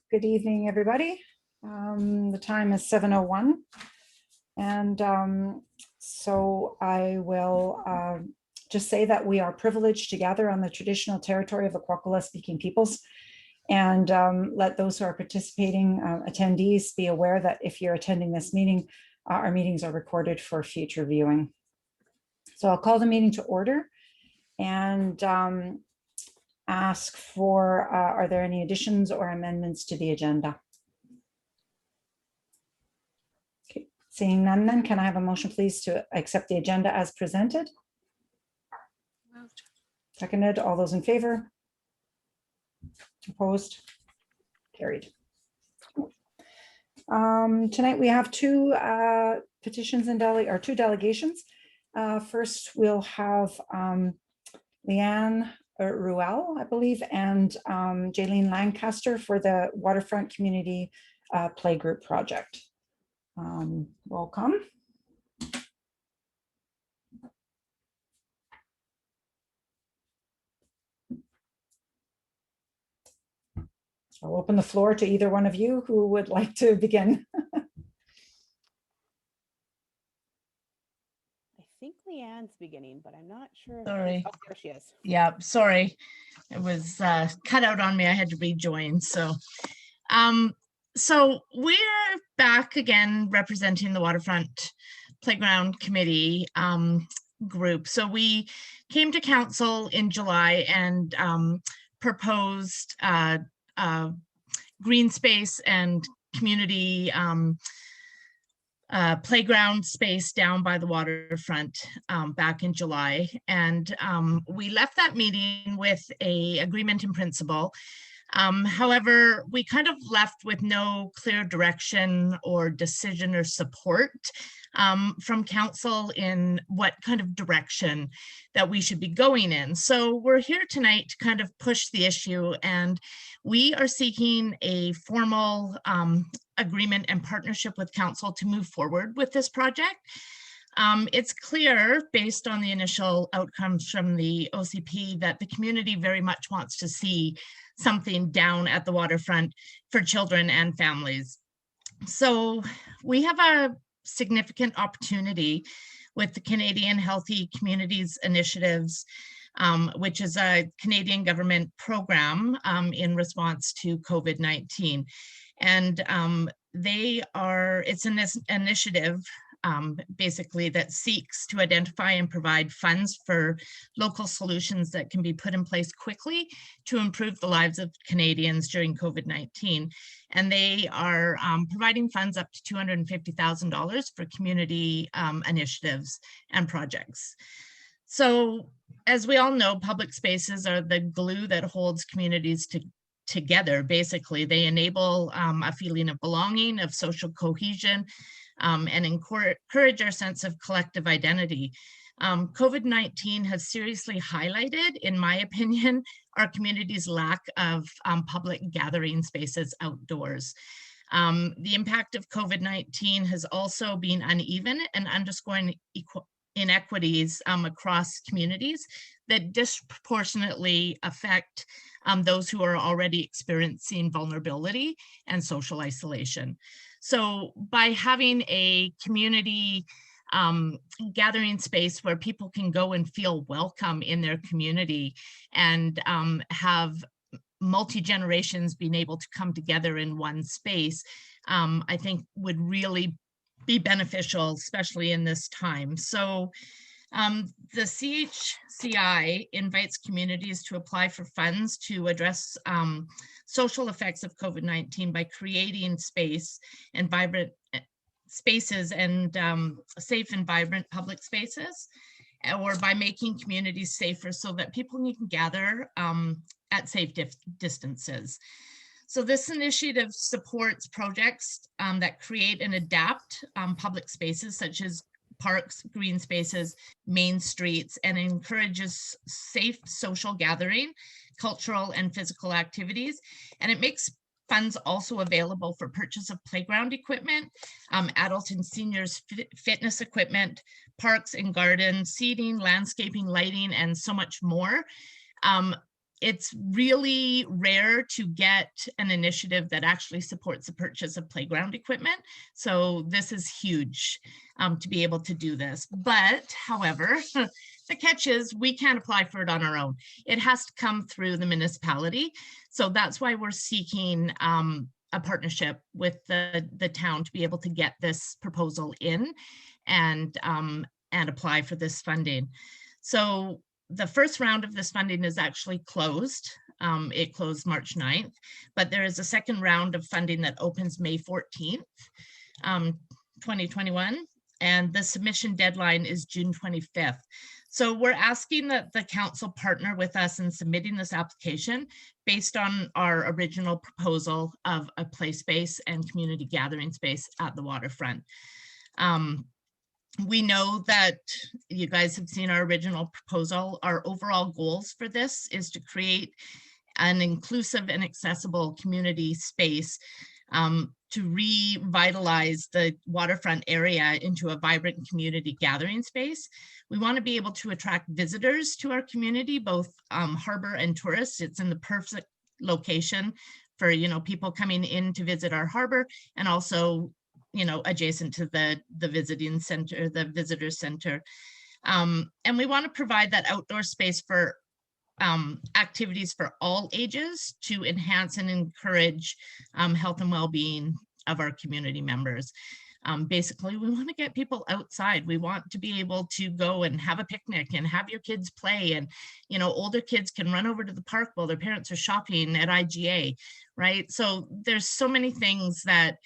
Good evening, everybody. The time is 7:01. And so I will just say that we are privileged to gather on the traditional territory of the Kwakwala speaking peoples, and let those who are participating attendees be aware that if you're attending this meeting, our meetings are recorded for future viewing. So I'll call the meeting to order and ask for, are there any additions or amendments to the agenda? Okay, seeing none, then can I have a motion, please, to accept the agenda as presented? Moved. Seconded. All those in favor? Opposed? Carried. Tonight we have two petitions and two delegations. First, we'll have Leanne Ruel, I believe, and Jaylene Lancaster for the Waterfront Community Playgroup project. Welcome. I'll open the floor to either one of you who would like to begin. I think Leanne's beginning, but I'm not sure. Sorry. Oh, there she is. Yeah, sorry. It was cut out on me. I had to rejoin. So we're back again representing the Waterfront Playground Committee group. So we came to council in July and proposed green space and community playground space down by the waterfront back in July. And we left that meeting with an agreement in principle. However, we kind of left with no clear direction or decision or support from council in what kind of direction that we should be going in. So we're here tonight to kind of push the issue, and we are seeking a formal agreement and partnership with council to move forward with this project. It's clear, based on the initial outcomes from the OCP, that the community very much wants to see something down at the waterfront for children and families. So we have a significant opportunity with the Canadian Healthy Communities Initiatives, which is a Canadian government program in response to COVID-19. And it's an initiative basically that seeks to identify and provide funds for local solutions that can be put in place quickly to improve the lives of Canadians during COVID-19. And they are providing funds up to $250,000 for community initiatives and projects. So as we all know, public spaces are the glue that holds communities together. Basically, they enable a feeling of belonging, of social cohesion, and encourage our sense of collective identity. COVID-19 has seriously highlighted, in my opinion, our community's lack of public gathering spaces outdoors. The impact of COVID-19 has also been uneven and underscoring inequities across communities that disproportionately affect those who are already experiencing vulnerability and social isolation. So by having a community gathering space where people can go and feel welcome in their community and have multi-generations being able to come together in one space, I think would really be beneficial, especially in this time. So the CHCI invites communities to apply for funds to address social effects of COVID-19 by creating space and vibrant spaces and safe and vibrant public spaces, or by making communities safer so that people can gather at safe distances. So this initiative supports projects that create and adapt public spaces such as parks, green spaces, main streets, and encourages safe social gathering, cultural and physical activities. And it makes funds also available for purchase of playground equipment, adult and seniors fitness equipment, parks and gardens, seating, landscaping, lighting, and so much more. it's really rare to get an initiative that actually supports the purchase of playground equipment. So this is huge to be able to do this. But however, the catch is we can't apply for it on our own. It has to come through the municipality. So that's why we're seeking a partnership with the town to be able to get this proposal in and apply for this funding. So the first round of this funding is actually closed. It closed March 9th, but there is a second round of funding that opens May 14th, 2021, and the submission deadline is June 25th. So we're asking that the council partner with us in submitting this application based on our original proposal of a play space and community gathering space at the waterfront. We know that you guys have seen our original proposal. Our overall goals for this is to create an inclusive and accessible community space to revitalize the waterfront area into a vibrant community gathering space. We want to be able to attract visitors to our community, both harbor and tourists. It's in the perfect location for, you know, people coming in to visit our harbor, and also, you know, adjacent to the visiting center, the visitor center. And we want to provide that outdoor space for activities for all ages to enhance and encourage health and well-being of our community members. Basically, we want to get people outside. We want to be able to go and have a picnic and have your kids play, and, you know, older kids can run over to the park while their parents are shopping at IGA, right? So there's so many things that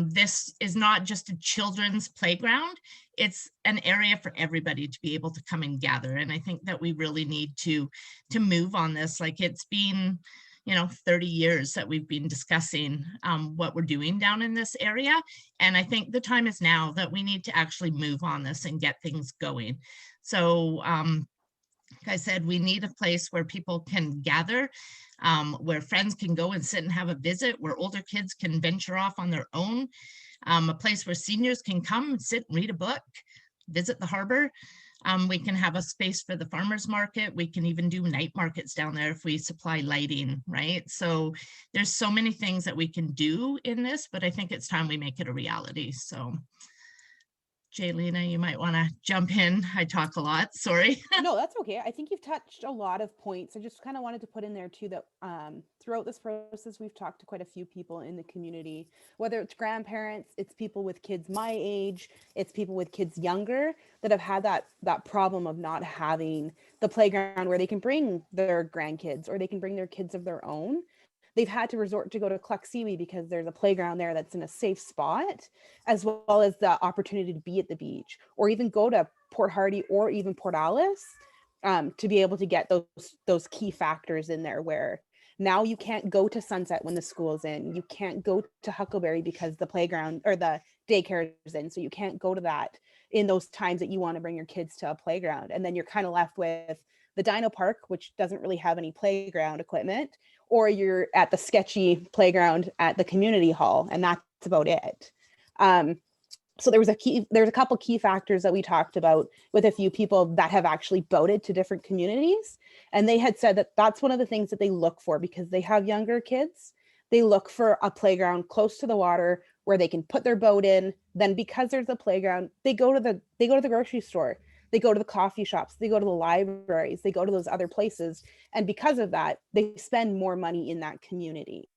this is not just a children's playground. It's an area for everybody to be able to come and gather. And I think that we really need to move on this. Like, it's been, you know, 30 years that we've been discussing what we're doing down in this area. And I think the time is now that we need to actually move on this and get things going. So like I said, we need a place where people can gather, where friends can go and sit and have a visit, where older kids can venture off on their own, a place where seniors can come and sit and read a book, visit the harbor. We can have a space for the farmers market. We can even do night markets down there if we supply lighting, right? So there's so many things that we can do in this, but I think it's time we make it a reality. So Jaylena, you might want to jump in. I talk a lot, sorry. No, that's okay. I think you've touched a lot of points. I just kind of wanted to put in there too that throughout this process, we've talked to quite a few people in the community, whether it's grandparents, it's people with kids my age, it's people with kids younger that have had that problem of not having the playground where they can bring their grandkids or they can bring their kids of their own. They've had to resort to go to Cluxewe because there's a playground there that's in a safe spot, as well as the opportunity to be at the beach, or even go to Port Hardy or even Port Alice to be able to get those key factors in there, where now you can't go to Sunset when the school's in, you can't go to Huckleberry because the playground or the daycare is in, so you can't go to that in those times that you want to bring your kids to a playground. And then you're kind of left with the Dino Park, which doesn't really have any playground equipment, or you're at the sketchy playground at the community hall, and that's about it. So there's a couple key factors that we talked about with a few people that have actually boated to different communities. And they had said that that's one of the things that they look for, because they have younger kids. They look for a playground close to the water where they can put their boat in. Then because there's a playground, they go to the grocery store. They go to the coffee shops, they go to the libraries, they go to those other places. And because of that, they spend more money in that community.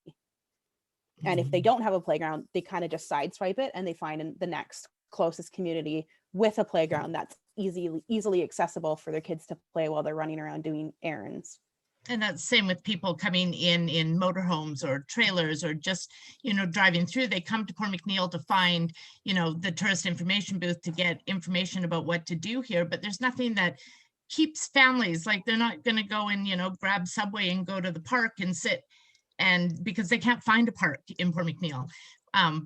And if they don't have a playground, they kind of just sideswipe it and they find in the next closest community with a playground that's easily accessible for their kids to play while they're running around doing errands. And that's the same with people coming in motorhomes or trailers, or just, you know, driving through. They come to Port McNeill to find, you know, the tourist information booth to get information about what to do here. But there's nothing that keeps families, like, they're not going to go and, you know, grab Subway and go to the park and sit, and because they can't find a park in Port McNeill.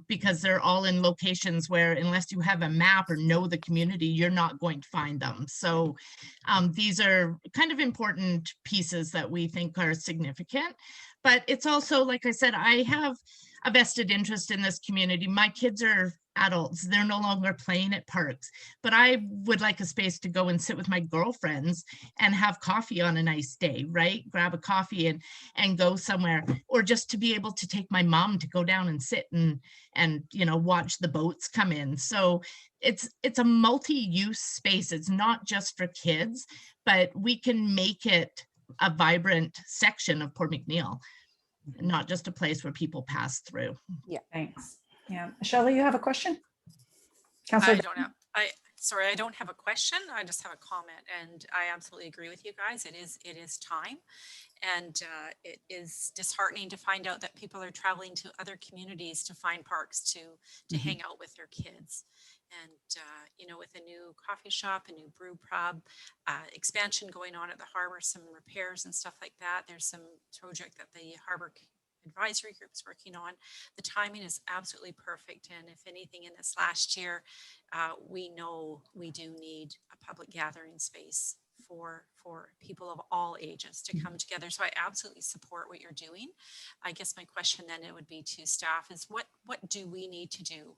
Because they're all in locations where, unless you have a map or know the community, you're not going to find them. So these are kind of important pieces that we think are significant. But it's also, like I said, I have a vested interest in this community. My kids are adults, they're no longer playing at parks, but I would like a space to go and sit with my girlfriends and have coffee on a nice day, right? Grab a coffee and go somewhere, or just to be able to take my mom to go down and sit and watch the boats come in. So it's a multi-use space. It's not just for kids, but we can make it a vibrant section of Port McNeill, not just a place where people pass through. Thanks. Yeah. Shelley, you have a question? I Councillor, don't have, sorry, I don't have a question. I just have a comment, and I absolutely agree with you guys. It is time. And it is disheartening to find out that people are traveling to other communities to find parks to hang out with their kids. And, with a new coffee shop, a new brew pub, expansion going on at the harbor, some repairs and stuff like that. There's some project that the Harbor Advisory Group's working on. The timing is absolutely perfect. And if anything in this last year, we know we do need a public gathering space for people of all ages to come together. So I absolutely support what you're doing. I guess my question then it would be to staff is what do we need to do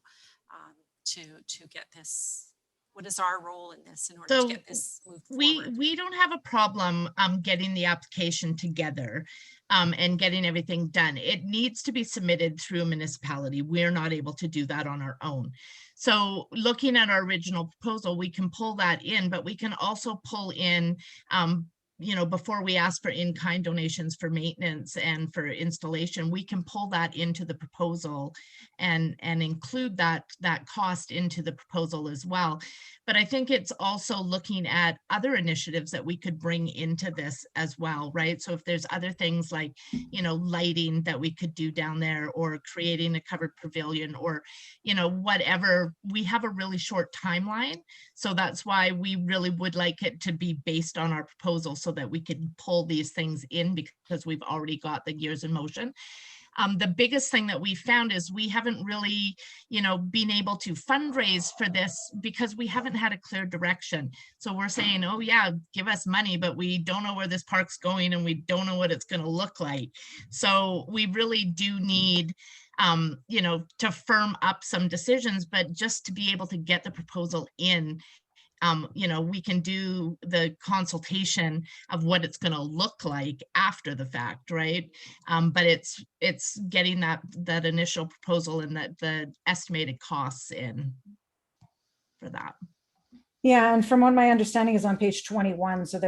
to get this? What is our role in this in order to get this moved forward? We don't have a problem getting the application together and getting everything done. It needs to be submitted through a municipality. We're not able to do that on our own. So looking at our original proposal, we can pull that in, but we can also pull in before we ask for in-kind donations for maintenance and for installation, we can pull that into the proposal and include that cost into the proposal as well. But I think it's also looking at other initiatives that we could bring into this as well, right? So if there's other things like, lighting that we could do down there, or creating a covered pavilion, or, whatever, we have a really short timeline. So that's why we really would like it to be based on our proposal so that we can pull these things in, because we've already got the gears in motion. The biggest thing that we found is we haven't really, been able to fundraise for this because we haven't had a clear direction. So we're saying, oh yeah, give us money, but we don't know where this park's going and we don't know what it's going to look like. So we really do need to firm up some decisions, but just to be able to get the proposal in, we can do the consultation of what it's going to look like after the fact, right? But it's getting that initial proposal and the estimated costs in for that. yeah, and from what my understanding is on page 21, so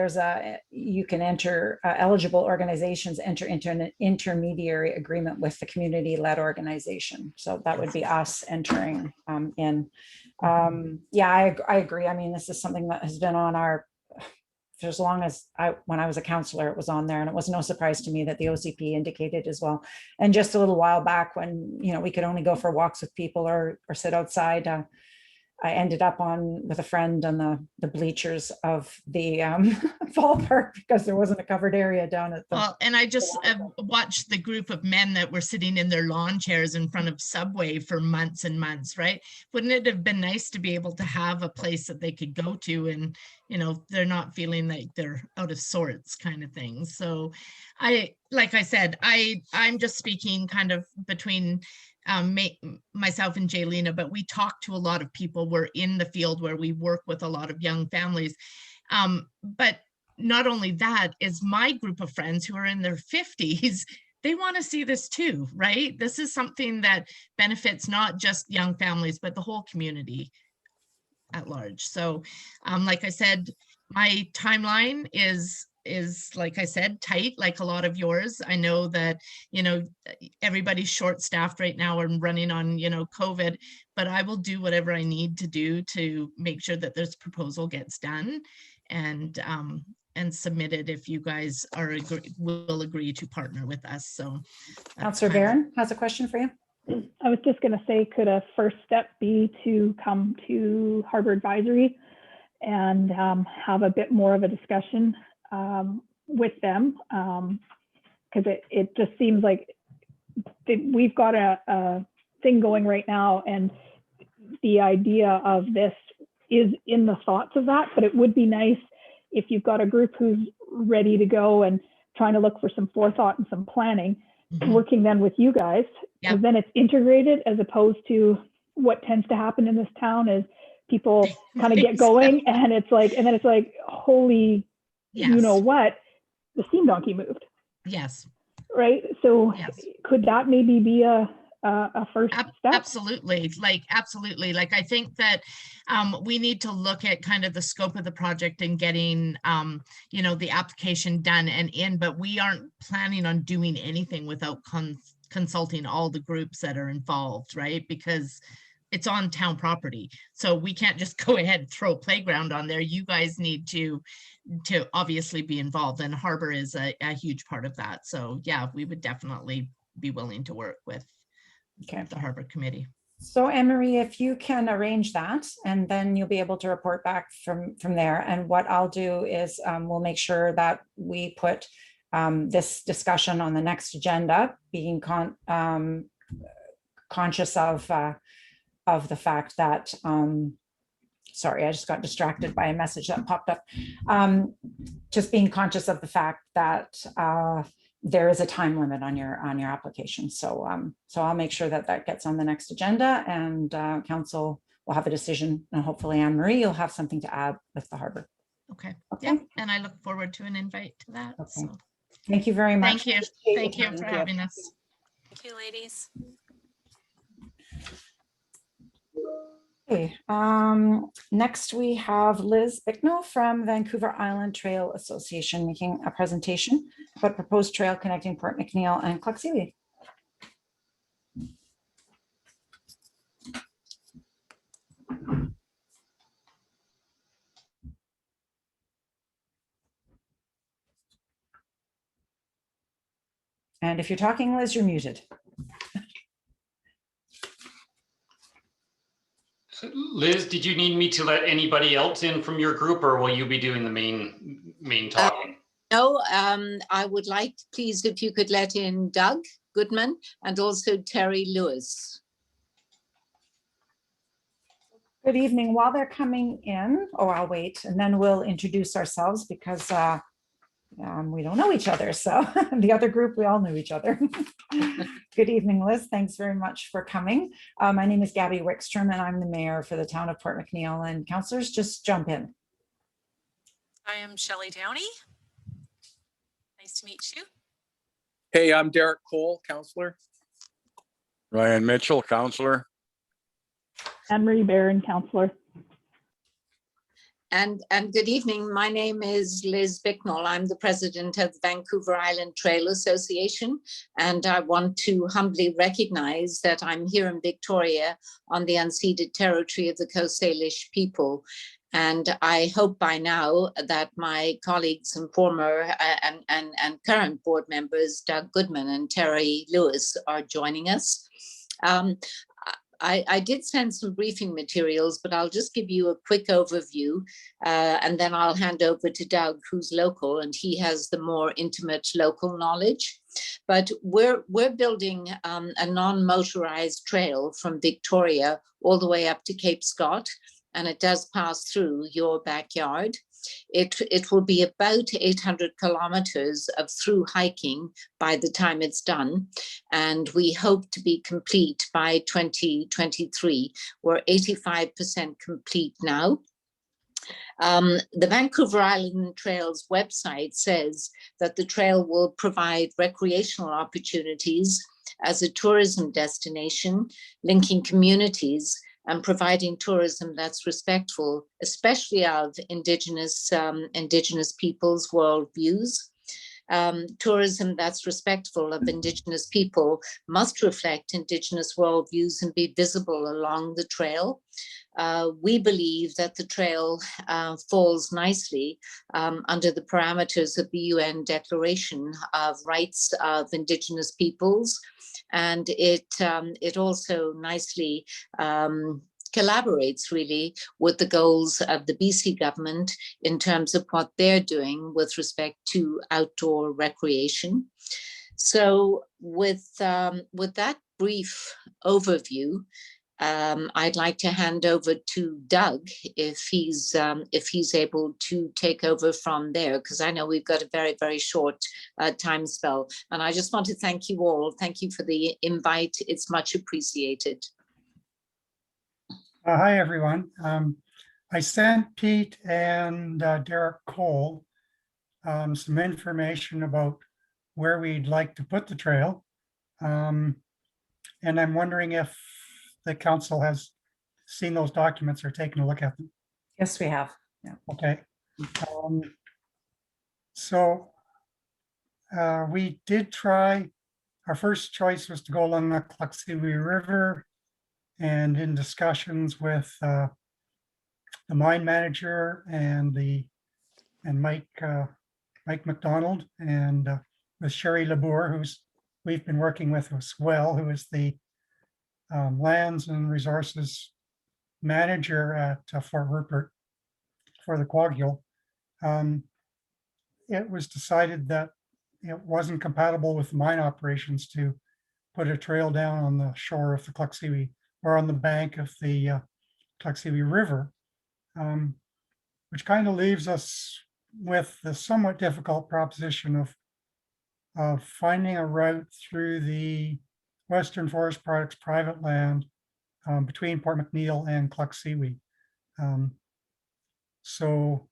you can enter eligible organizations enter into an intermediary agreement with the community-led organization. So that would be us entering in. Yeah, I agree. I mean, this is something that has been on our, for as long as when I was a counselor, it was on there, and it was no surprise to me that the OCP indicated as well. And just a little while back when, we could only go for walks with people or sit outside, I ended up with a friend on the bleachers of the ballpark because there wasn't a covered area down at the. Well, and I just watched the group of men that were sitting in their lawn chairs in front of Subway for months and months, right? Wouldn't it have been nice to be able to have a place that they could go to and, they're not feeling like they're out of sorts kind of thing. So like I said, I'm just speaking kind of between myself and Jaylina, but we talk to a lot of people. We're in the field where we work with a lot of young families. But not only that, is my group of friends who are in their 50s, they want to see this too, right? This is something that benefits not just young families, but the whole community at large. So like I said, my timeline is like I said, tight, like a lot of yours. I know that, everybody's short staffed right now and running on, COVID, but I will do whatever I need to do to make sure that this proposal gets done and submitted if you guys will agree to partner with us. So Councillor Barron has a question for you. I was just going to say, could a first step be to come to Harbor Advisory and have a bit more of a discussion with them, because it just seems like we've got a thing going right now, and the idea of this is in the thoughts of that, but it would be nice if you've got a group who's ready to go and trying to look for some forethought and some planning, working then with you guys, because then it's integrated as opposed to what tends to happen in this town is people kind of get going, and it's like, and then it's like, holy, you know Yes, what, the steam donkey moved, yes. right? So Yes. could that maybe be a first step? Absolutely, absolutely. Like, I think that we need to look at kind of the scope of the project and getting, you know, the application done and in, but we aren't planning on doing anything without consulting all the groups that are involved, right? Because it's on town property. So we can't just go ahead and throw a playground on there. You guys need to obviously be involved, and Harbor is a huge part of that. So yeah, we would definitely be willing to work with Okay. the Harbor Committee. So Emery, if you can arrange that, and then you'll be able to report back from there. And what I'll do is we'll make sure that we put this discussion on the next agenda, being conscious of the fact that, sorry, I just got distracted by a message that popped up. Just being conscious of the fact that there is a time limit on your application. So I'll make sure that that gets on the next agenda, and council will have a decision, and hopefully Anne Marie, you'll have something to add with the Harbor. Okay. Okay. Yeah, and I look forward to an invite to that. Okay. So Thank you very much. thank you. Appreciate your Thank you time. for having us. Thank you, ladies. Okay, next we have Liz Bicknell from Vancouver Island Trail Association making a presentation about proposed trail connecting Port McNeill and Clough-Seeley. And if you're talking, Liz, you're muted. Liz, did you need me to let anybody else in from your group, or will you be doing the main talking? No, I would like, please, if you could let in Doug Goodman and also Terry Lewis. Good evening. While they're coming in, oh, I'll wait, and then we'll introduce ourselves because we don't know each other. So the other group, we all knew each other. Good evening, Liz. Thanks very much for coming. My name is Gabby Wickstrom, and I'm the mayor for the town of Port McNeill, and councillors, just jump in. I am Shelley Downey. Nice to meet you. Hey, I'm Derek Cole, councillor. Ryan Mitchell, councillor. Anne Marie Barron, councillor. And good evening. My name is Liz Bicknell. I'm the president of the Vancouver Island Trail Association, and I want to humbly recognize that I'm here in Victoria on the unceded territory of the Coast Salish people. And I hope by now that my colleagues and former and current board members, Doug Goodman and Terry Lewis, are joining us. I did send some briefing materials, but I'll just give you a quick overview, and then I'll hand over to Doug, who's local, and he has the more intimate local knowledge. But we're building a non-motorized trail from Victoria all the way up to Cape Scott, and it does pass through your backyard. It will be about 800 kilometers of through hiking by the time it's done. And we hope to be complete by 2023. We're 85% complete now. The Vancouver Island Trails website says that the trail will provide recreational opportunities as a tourism destination, linking communities and providing tourism that's respectful, especially of Indigenous peoples' worldviews. Tourism that's respectful of Indigenous people must reflect Indigenous worldviews and be visible along the trail. We believe that the trail falls nicely under the parameters of the UN Declaration of Rights of Indigenous Peoples, and it also nicely collaborates really with the goals of the BC government in terms of what they're doing with respect to outdoor recreation. So with that brief overview, I'd like to hand over to Doug if he's able to take over from there, because I know we've got a very, very short time spell. And I just want to thank you all. Thank you for the invite. It's much appreciated. Hi, everyone. I sent Pete and Derek Cole some information about where we'd like to put the trail. And I'm wondering if the council has seen those documents or taken a look at them. Yes, we have. Okay. Um, So we did try, our first choice was to go along the Kluxley River, and in discussions with the mine manager and Mike McDonald and with Sherry Labour, we've been working with as well, who is the lands and resources manager at Fort Rupert for the Quaghule. It was decided that it wasn't compatible with mine operations to put a trail down on the shore of the Kluxley or on the bank of the Kluxley River, which kind of leaves us with the somewhat difficult proposition of finding a route through the Western Forest Products private land between Port McNeill and Kluxley. So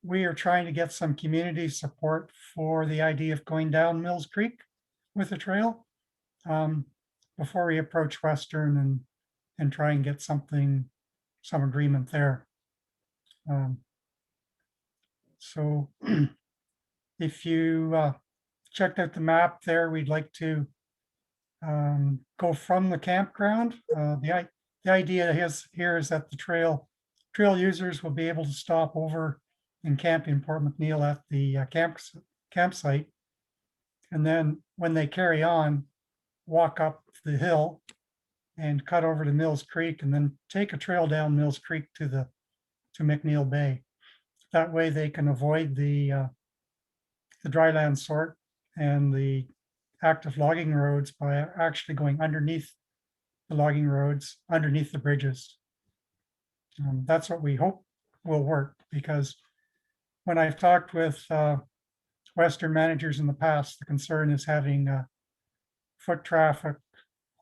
we are trying to get some community support for the idea of going down Mills Creek with the trail before we approach Western and try and get some agreement there. So if you checked out the map there, we'd like to go from the campground. The idea here is that the trail users will be able to stop over and camp in Port McNeill at the campsite. And then when they carry on, walk up the hill and cut over to Mills Creek and then take a trail down Mills Creek to McNeill Bay. That way they can avoid the dryland sort and the active logging roads by actually going underneath the logging roads, underneath the bridges. That's what we hope will work, because when I've talked with Western managers in the past, the concern is having foot traffic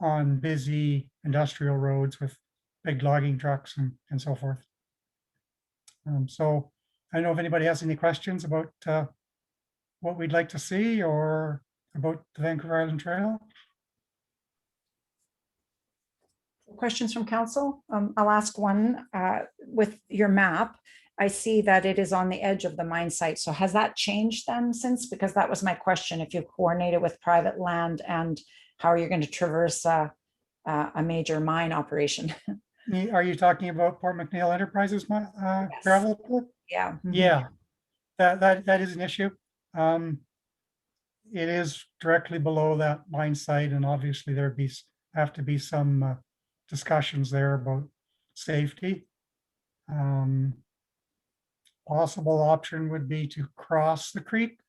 on busy industrial roads with big logging trucks and so forth. So I don't know if anybody has any questions about what we'd like to see or about the Vancouver Island Trail. Questions from council? I'll ask one. With your map, I see that it is on the edge of the mine site. So has that changed then since? Because that was my question. If you coordinated with private land, and how are you going to traverse a major mine operation? Are you talking about Port McNeill Enterprises Yes. gravel pit? Yeah. Yeah, that is an issue. It is directly below that mine site, and obviously there have to be some discussions there about safety. Possible option would be to cross the creek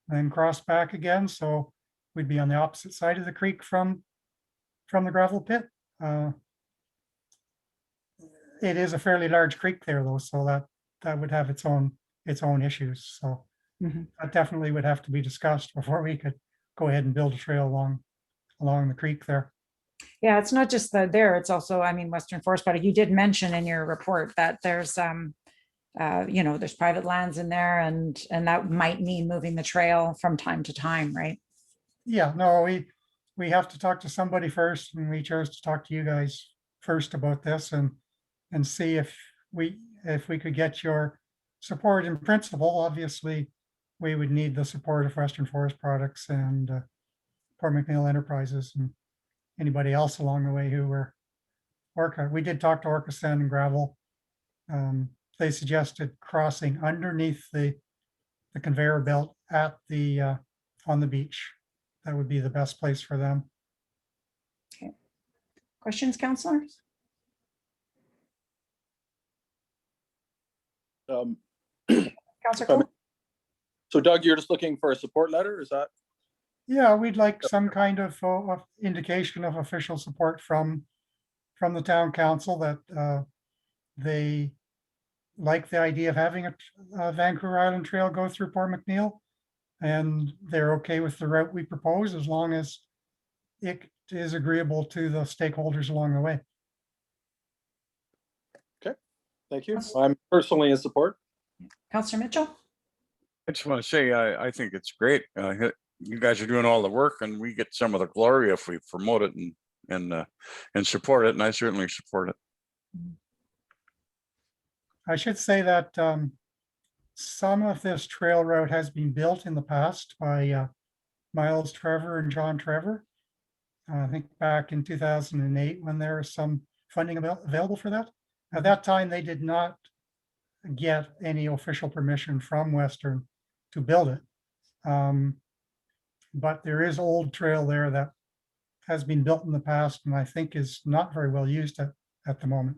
and cross back again, so we'd be on the opposite side of the creek from the gravel pit. It is a fairly large creek there, though, so that would have its own issues. So that definitely would have to be discussed before we could go ahead and build a trail along the creek there. Yeah, it's not just there, it's also, I mean, Western Forest Product. You did mention in your report that there's there's private lands in there, and that might mean moving the trail from time to time, right? Yeah, no, we have to talk to somebody first, and we chose to talk to you guys first about this and see if we could get your support in principle. Obviously, we would need the support of Western Forest Products and Port McNeill Enterprises and anybody else along the way who were Orca. We did talk to Orca Sand and Gravel. They suggested crossing underneath the conveyor belt at the on the beach. That would be the best place for them. Okay. Questions, councilors? Councilor Cole? So Doug, you're just looking for a support letter, is that? Yeah, we'd like some kind of indication of official support from the town council that they like the idea of having a Vancouver Island Trail go through Port McNeill, and they're okay with the route we propose as long as it is agreeable to the stakeholders along the way. Thank you. I'm personally in support. Councillor Mitchell? I just want to say, I think it's great. You guys are doing all the work and we get some of the glory if we promote it and support it. And I certainly support it. I should say that some of this trail route has been built in the past by Miles Trevor and John Trevor. I think back in 2008 when there was some funding available for that. At that time, they did not get any official permission from Western to build it. But there is old trail there that has been built in the past and I think is not very well used at the moment.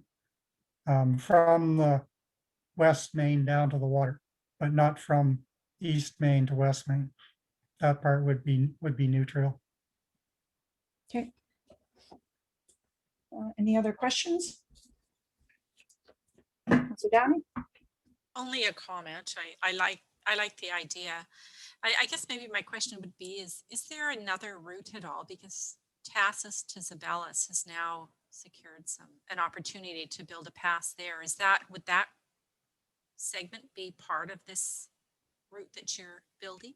From the West Main down to the water, but not from East Main to West Main. That part would be new trail. Okay. Any other questions? Councillor Downey? Only a comment. I like the idea. I guess maybe my question would be is there another route at all? Because Tassus to Zabelis has now secured an opportunity to build a pass there. Would that segment be part of this route that you're building?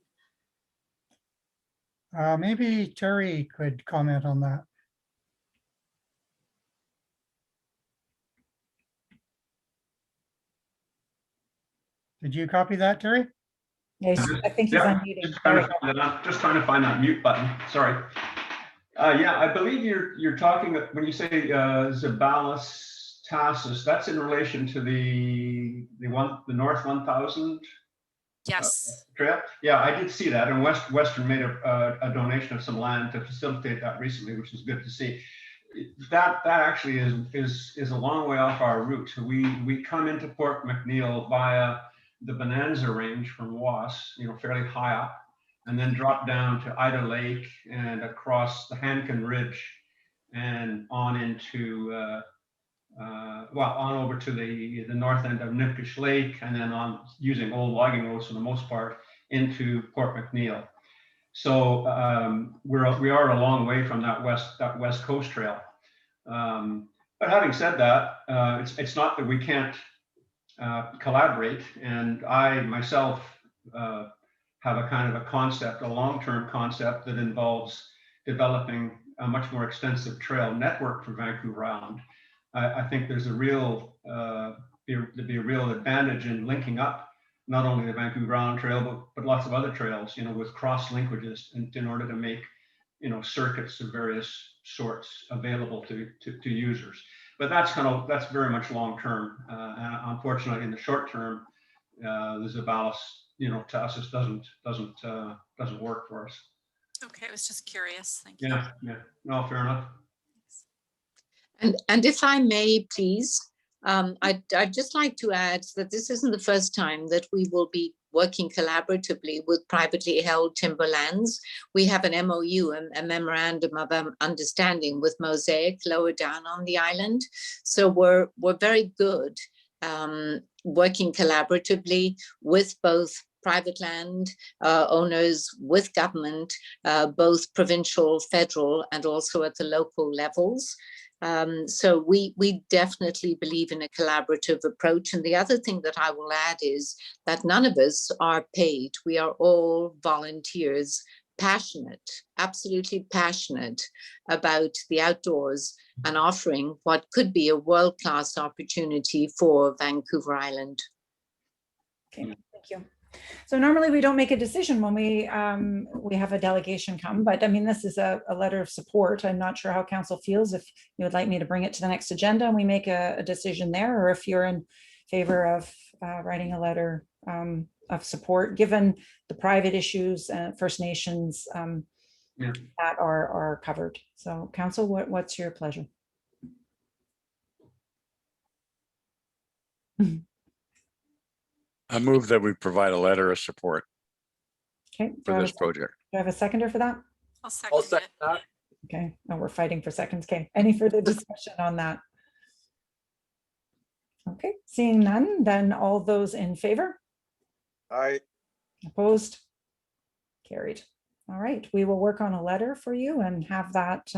Maybe Terry could comment on that. Did you copy that, Terry? Yes, I think he's Yeah, unmuting. just trying to find that mute button. Sorry. Yeah, I believe you're talking when you say Zabalis Tassus. That's in relation to the North 1000. Yes. Trail. Yeah, I did see that, and Western made a donation of some land to facilitate that recently, which is good to see. That actually is a long way off our route. We come into Port McNeill via the Bonanza Range from Was, fairly high up, and then drop down to Ida Lake and across the Hankin Ridge and on into on over to the north end of Nipkish Lake, and then on using old logging roads for the most part into Port McNeill. So we are a long way from that west coast trail. But having said that, it's not that we can't collaborate. And I myself have a kind of a concept, a long-term concept that involves developing a much more extensive trail network for Vancouver Island. I think there's a real advantage in linking up not only the Vancouver Island Trail, but lots of other trails, with cross linkages in order to make, circuits of various sorts available to users. But that's very much long term. And unfortunately, in the short term, the Zabalis, Tassus doesn't work for us. Okay, I was just curious. Thank you. Yeah. No, fair enough. And if I may, please, I'd just like to add that this isn't the first time that we will be working collaboratively with privately held timberlands. We have an MOU, a memorandum of understanding with Mosaic lower down on the island. So we're very good working collaboratively with both private land owners, with government, both provincial, federal, and also at the local levels. So we definitely believe in a collaborative approach. And the other thing that I will add is that none of us are paid. We are all volunteers, passionate, absolutely passionate about the outdoors and offering what could be a world-class opportunity for Vancouver Island. Okay, thank you. So normally we don't make a decision when we have a delegation come, but I mean, this is a letter of support. I'm not sure how council feels, if you would like me to bring it to the next agenda and we make a decision there, or if you're in favor of writing a letter of support, given the private issues and First Nations that are covered. So council, what's your pleasure? I move that we provide a letter of support Okay. for this project. Do I have a seconder for that? I'll second it. Okay, now we're fighting for seconds. Okay, any further discussion on that? Okay, seeing none, then all those in favor? Aye. Opposed? Carried. All right, we will work on a letter for you and have that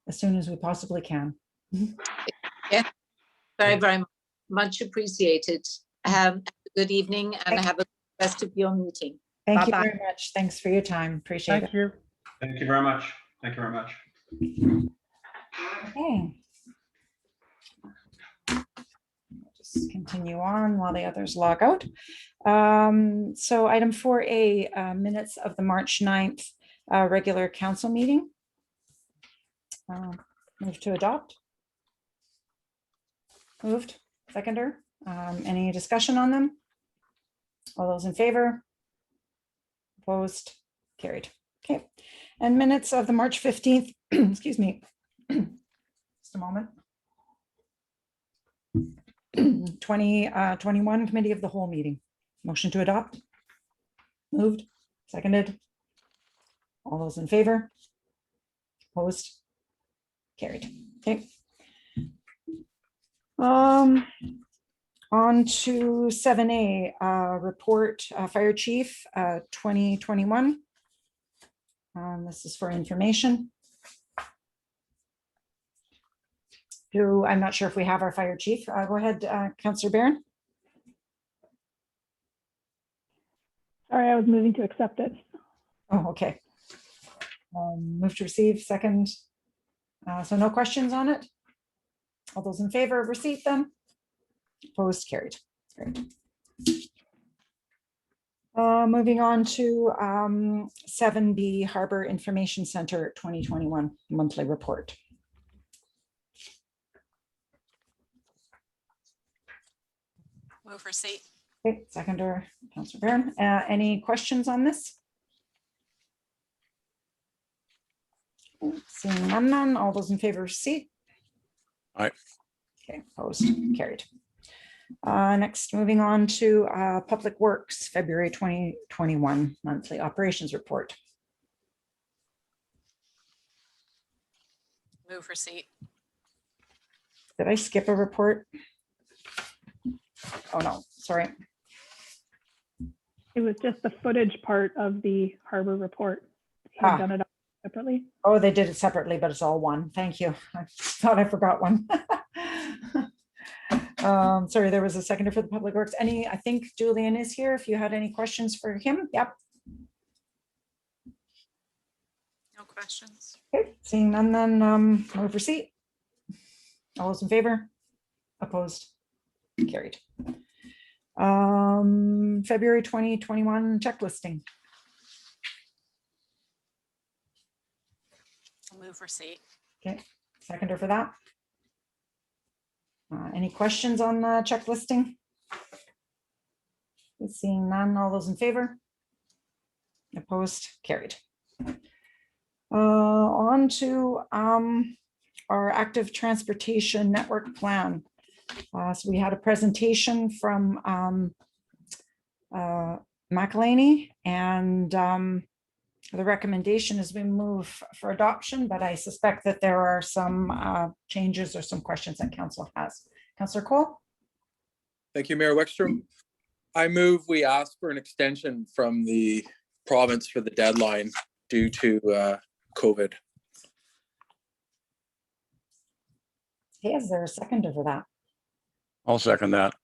as soon as we possibly can. Yeah, very much. Much appreciated. Have a good evening and have a good rest of your meeting. Thank you Bye-bye. very much. Thanks for your time. Appreciate Thank it. you. Thank you very much. Thank you very much. Okay. Just continue on while the others log out. So item 4A, minutes of the March 9th regular council meeting. Move to adopt. Moved. Seconder. Any discussion on them? All those in favor? Opposed? Carried. Okay. And minutes of the March 15th, excuse me. Just a moment. 2021 committee of the whole meeting. Motion to adopt. Moved. Seconded. All those in favor? Opposed? Carried. Okay. On to 7A, report, fire chief, 2021. This is for information. I'm not sure if we have our fire chief. Go ahead, Councillor Barron. Sorry, I was moving to accept it. Oh, okay. Move to receive, second. So no questions on it? All those in favor of receipt then? Opposed, carried. Great. Moving on to 7B Harbor Information Center 2021 monthly report. Move receipt. Okay, seconder, Councillor Barron. Any questions on this? Seeing none, all those in favor of receipt? Aye. Okay, opposed, carried. Next, moving on to Public Works, February 2021 monthly operations report. Move receipt. Did I skip a report? Oh, no, sorry. It was just the footage part of the harbor report. He had done it separately. Oh, they did it separately, but it's all one. Thank you. I thought I forgot one. Sorry, there was a seconder for the Public Works. I think Julian is here. If you had any questions for him. Yep. No questions. Okay, seeing none, then move receipt. All those in favor? Opposed? Carried. February 2021 check listing. I'll move receipt. Okay, seconder for that. Any questions on the check listing? Seeing none, all those in favor? Opposed? Carried. On to our active transportation network plan. So we had a presentation from McElhaney, and the recommendation is we move for adoption, but I suspect that there are some changes or some questions that council has. Councillor Cole? Thank you, Mayor Wickstrom. I move we ask for an extension from the province for the deadline due to COVID. Okay, is there a seconder for that? I'll second that.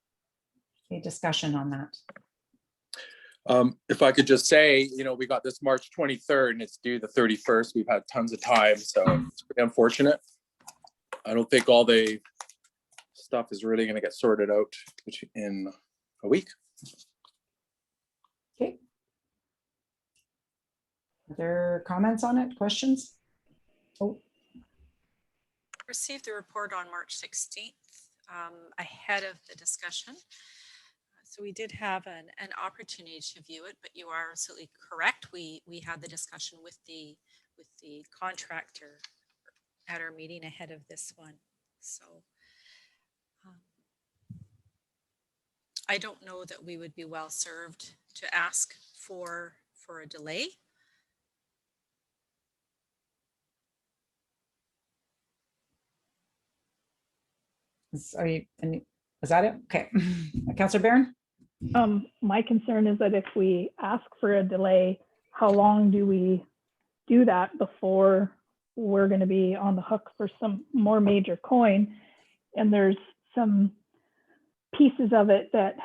Any discussion on that? If I could just say, we got this March 23rd and it's due the 31st. We've had tons of time, so it's pretty unfortunate. I don't think all the stuff is really going to get sorted out in a week. Okay. Other comments on it, questions? Oh, Received the report on March 16th ahead of the discussion. So we did have an opportunity to view it, but you are absolutely correct. We had the discussion with the contractor at our meeting ahead of this one. So I don't know that we would be well served to ask for a delay. is that it? Okay. Councillor Barron? My concern is that if we ask for a delay, how long do we do that before we're going to be on the hook for some more major coin? And there's some pieces of it that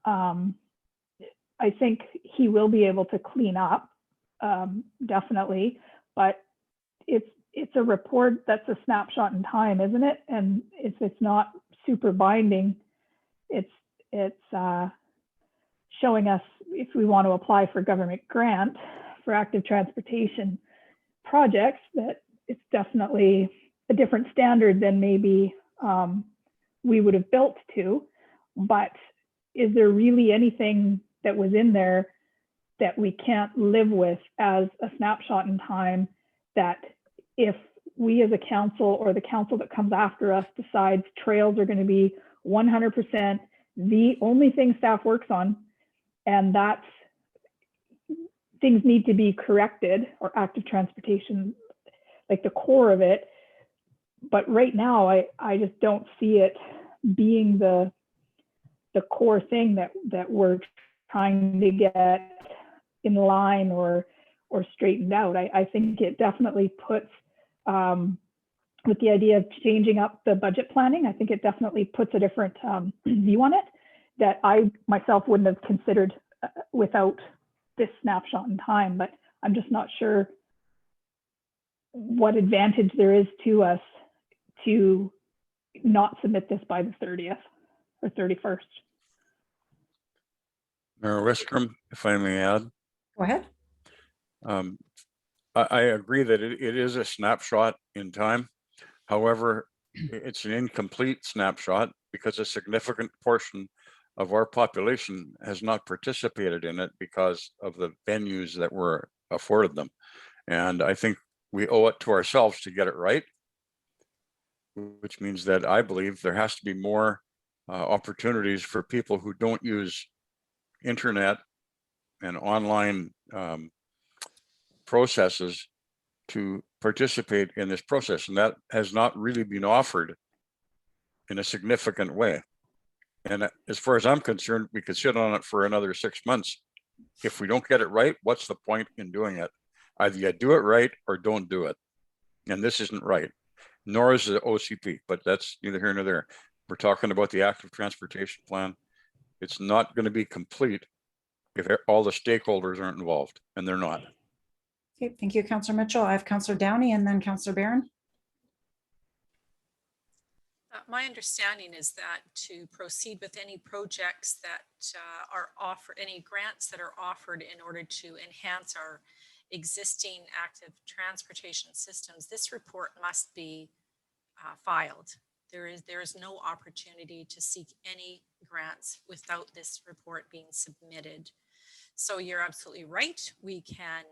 I think he will be able to clean up, definitely. But it's a report that's a snapshot in time, isn't it? And if it's not super binding, it's showing us if we want to apply for government grant for active transportation projects, that it's definitely a different standard than maybe we would have built to. But is there really anything that was in there that we can't live with as a snapshot in time, that if we as a council or the council that comes after us decides trails are going to be 100% the only thing staff works on, and that's things need to be corrected, or active transportation, like the core of it. But right now, I just don't see it being the core thing that we're trying to get in line or straightened out. I think it definitely puts, with the idea of changing up the budget planning, I think it definitely puts a different view on it that I myself wouldn't have considered without this snapshot in time. But I'm just not sure what advantage there is to us to not submit this by the 30th or 31st. Mayor Wistrom, if I may add. Go ahead. I agree that it is a snapshot in time. However, it's an incomplete snapshot because a significant portion of our population has not participated in it because of the venues that were afforded them. And I think we owe it to ourselves to get it right, which means that I believe there has to be more opportunities for people who don't use internet and online processes to participate in this process. And that has not really been offered in a significant way. And as far as I'm concerned, we could sit on it for another 6 months. If we don't get it right, what's the point in doing it? Either you do it right or don't do it. And this isn't right, nor is the OCP, but that's neither here nor there. We're talking about the active transportation plan. It's not going to be complete if all the stakeholders aren't involved, and they're not. Okay, thank you, Councillor Mitchell. I have Councillor Downey and then Councillor Barron. My understanding is that to proceed with any projects that are offered, any grants that are offered in order to enhance our existing active transportation systems, this report must be filed. There is no opportunity to seek any grants without this report being submitted. So you're absolutely right. We can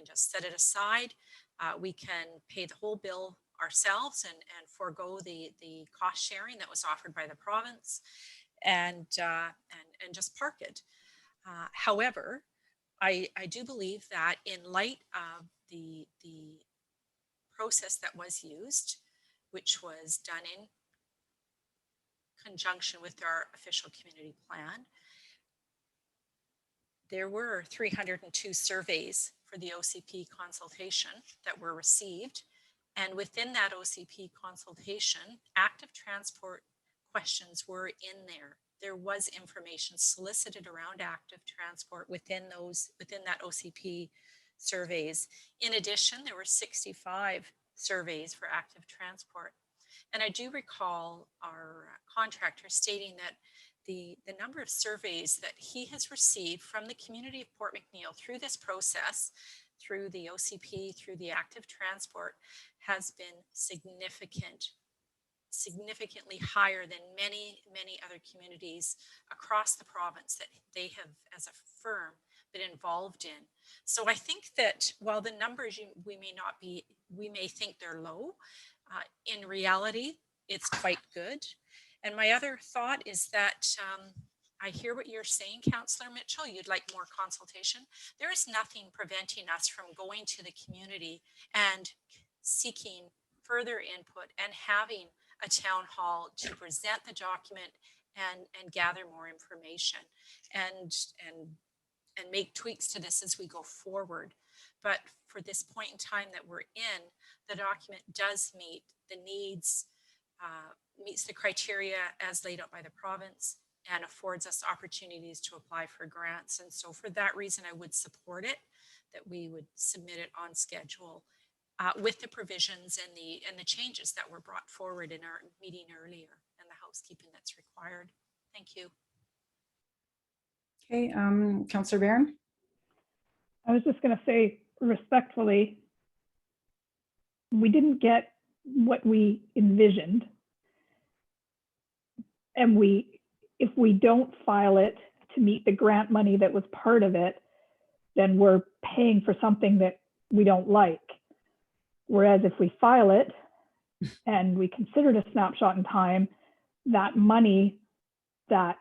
just set it aside. We can pay the whole bill ourselves and forego the cost sharing that was offered by the province and just park it. However, I do believe that in light of the process that was used, which was done in conjunction with our official community plan, there were 302 surveys for the OCP consultation that were received. And within that OCP consultation, active transport questions were in there. There was information solicited around active transport within that OCP surveys. In addition, there were 65 surveys for active transport. And I do recall our contractor stating that the number of surveys that he has received from the community of Port McNeill through this process, through the OCP, through the active transport, has been significantly higher than many other communities across the province that they have, as a firm, been involved in. So I think that while the numbers we may think they're low, in reality, it's quite good. And my other thought is that I hear what you're saying, Councillor Mitchell, you'd like more consultation. There is nothing preventing us from going to the community and seeking further input and having a town hall to present the document and gather more information and make tweaks to this as we go forward. But for this point in time that we're in, the document does meet the needs, meets the criteria as laid out by the province, and affords us opportunities to apply for grants. And so for that reason, I would support it, that we would submit it on schedule with the provisions and the changes that were brought forward in our meeting earlier and the housekeeping that's required. Thank you. Okay, Councillor Barron. I was just going to say respectfully, we didn't get what we envisioned. And if we don't file it to meet the grant money that was part of it, then we're paying for something that we don't like. Whereas if we file it and we consider it a snapshot in time, that money that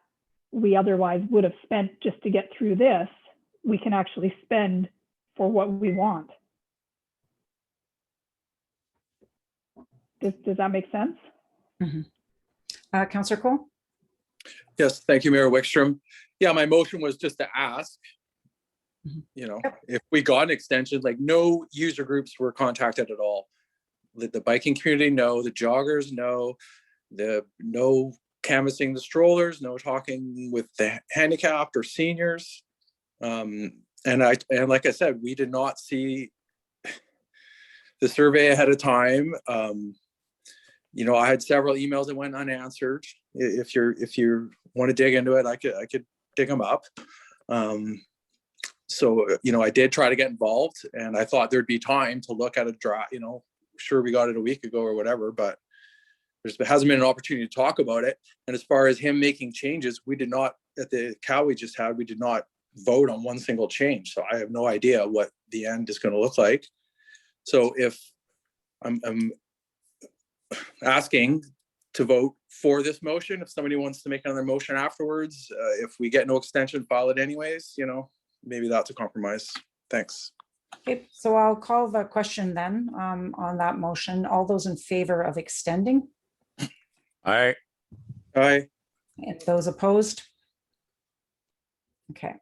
we otherwise would have spent just to get through this, we can actually spend for what we want. Does that make sense? Mm-hmm. Councillor Cole? Yes, thank you, Mayor Wickstrom. Yeah, my motion was just to ask, you know, if we got an extension, like no user groups were contacted at all. The biking community, no, the joggers, no, no canvassing the strollers, no talking with the handicapped or seniors. And like I said, we did not see the survey ahead of time. You know, I had several emails that went unanswered. If you want to dig into it, I could dig them up. So, you know, I did try to get involved, and I thought there'd be time to look at a draft. You know, sure, we got it a week ago or whatever, but there hasn't been an opportunity to talk about it. And as far as him making changes, we did not, at the cow we just had, we did not vote on one single change. So I have no idea what the end is going to look like. So if I'm asking to vote for this motion, if somebody wants to make another motion afterwards, if we get no extension, file it anyways, you know, maybe that's a compromise. Thanks. Okay, so I'll call the question then on that motion. All those in favor of extending? Aye. Aye. And those opposed? Okay.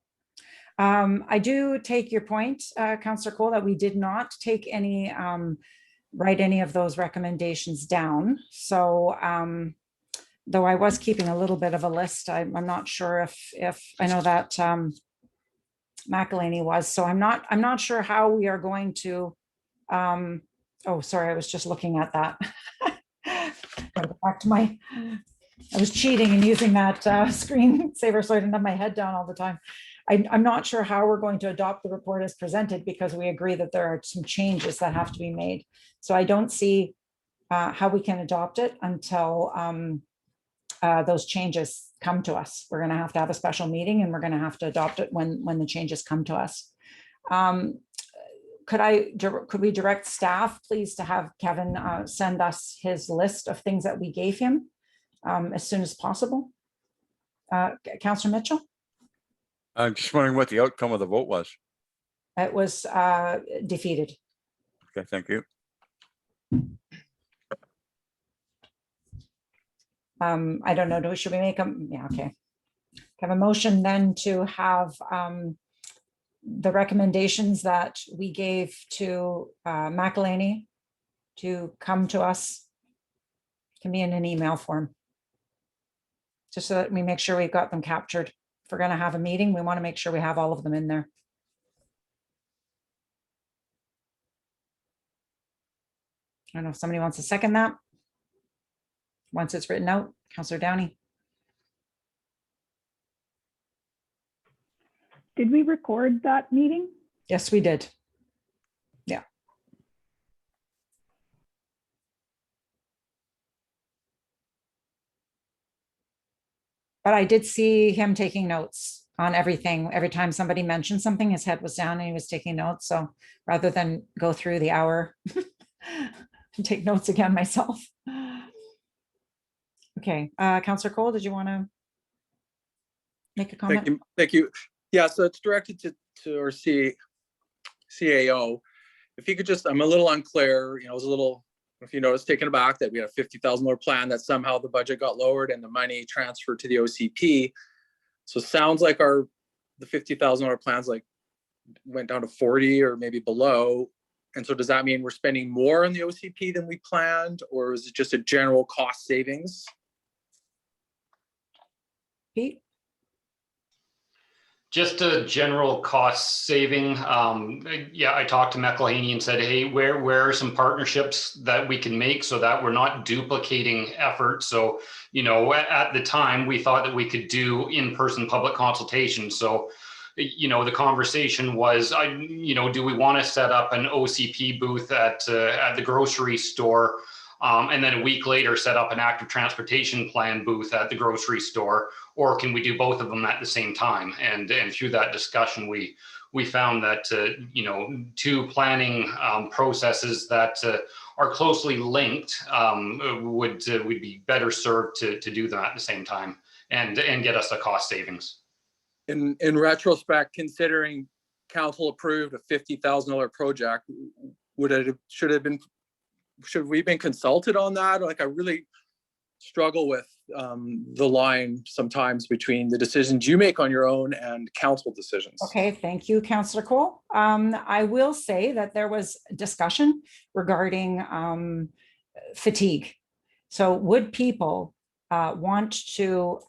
I do take your point, Councillor Cole, that we did not take any, write any of those recommendations down. So though I was keeping a little bit of a list, I'm not sure if I know that McElhaney was, so I'm not sure how we are going to, oh, sorry, I was just looking at that. Gotta go back to I was cheating and using that screensaver so I didn't have my head down all the time. I'm not sure how we're going to adopt the report as presented because we agree that there are some changes that have to be made. So I don't see how we can adopt it until those changes come to us. We're going to have a special meeting and we're going to have to adopt it when the changes come to us. Could we direct staff, please, to have Kevin send us his list of things that we gave him as soon as possible? Councillor Mitchell? I'm just wondering what the outcome of the vote was. It was defeated. Okay, thank you. I don't know, should we make them? Yeah, okay. Have a motion then to have the recommendations that we gave to McElhaney to come to us, can be in an email form. Just so that we make sure we've got them captured. If we're going to have a meeting, we want to make sure we have all of them in there. I don't know if somebody wants to second that. Once it's written out, Councillor Downey. Did we record that meeting? Yes, we did. Yeah. But I did see him taking notes on everything. Every time somebody mentioned something, his head was down and he was taking notes. So rather than go through the hour and take notes again myself. Okay, Councillor Cole, did you want to make a comment? Thank you. Yeah, so it's directed to our CAO. If you could just, I'm a little unclear, you know, I was a little, if you noticed, taken aback that we had a $50,000 plan that somehow the budget got lowered and the money transferred to the OCP. So sounds like the $50,000 plans like went down to 40 or maybe below. And so does that mean we're spending more on the OCP than we planned, or is it just a general cost savings? Pete? Just a general cost saving. Yeah, I talked to McElhaney and said, hey, where are some partnerships that we can make so that we're not duplicating effort? So, you know, at the time we thought that we could do in-person public consultation. So, you know, the conversation was, you know, do we want to set up an OCP booth at the grocery store? And then a week later, set up an active transportation plan booth at the grocery store, or can we do both of them at the same time? And through that discussion, we found that you know, two planning processes that are closely linked would be better served to do them at the same time and get us a cost savings. In retrospect, considering council approved a $50,000 project, should we have been consulted on that? Like, I really struggle with the line sometimes between the decisions you make on your own and council decisions. Okay, thank you, Councillor Cole. I will say that there was discussion regarding fatigue. So would people want to,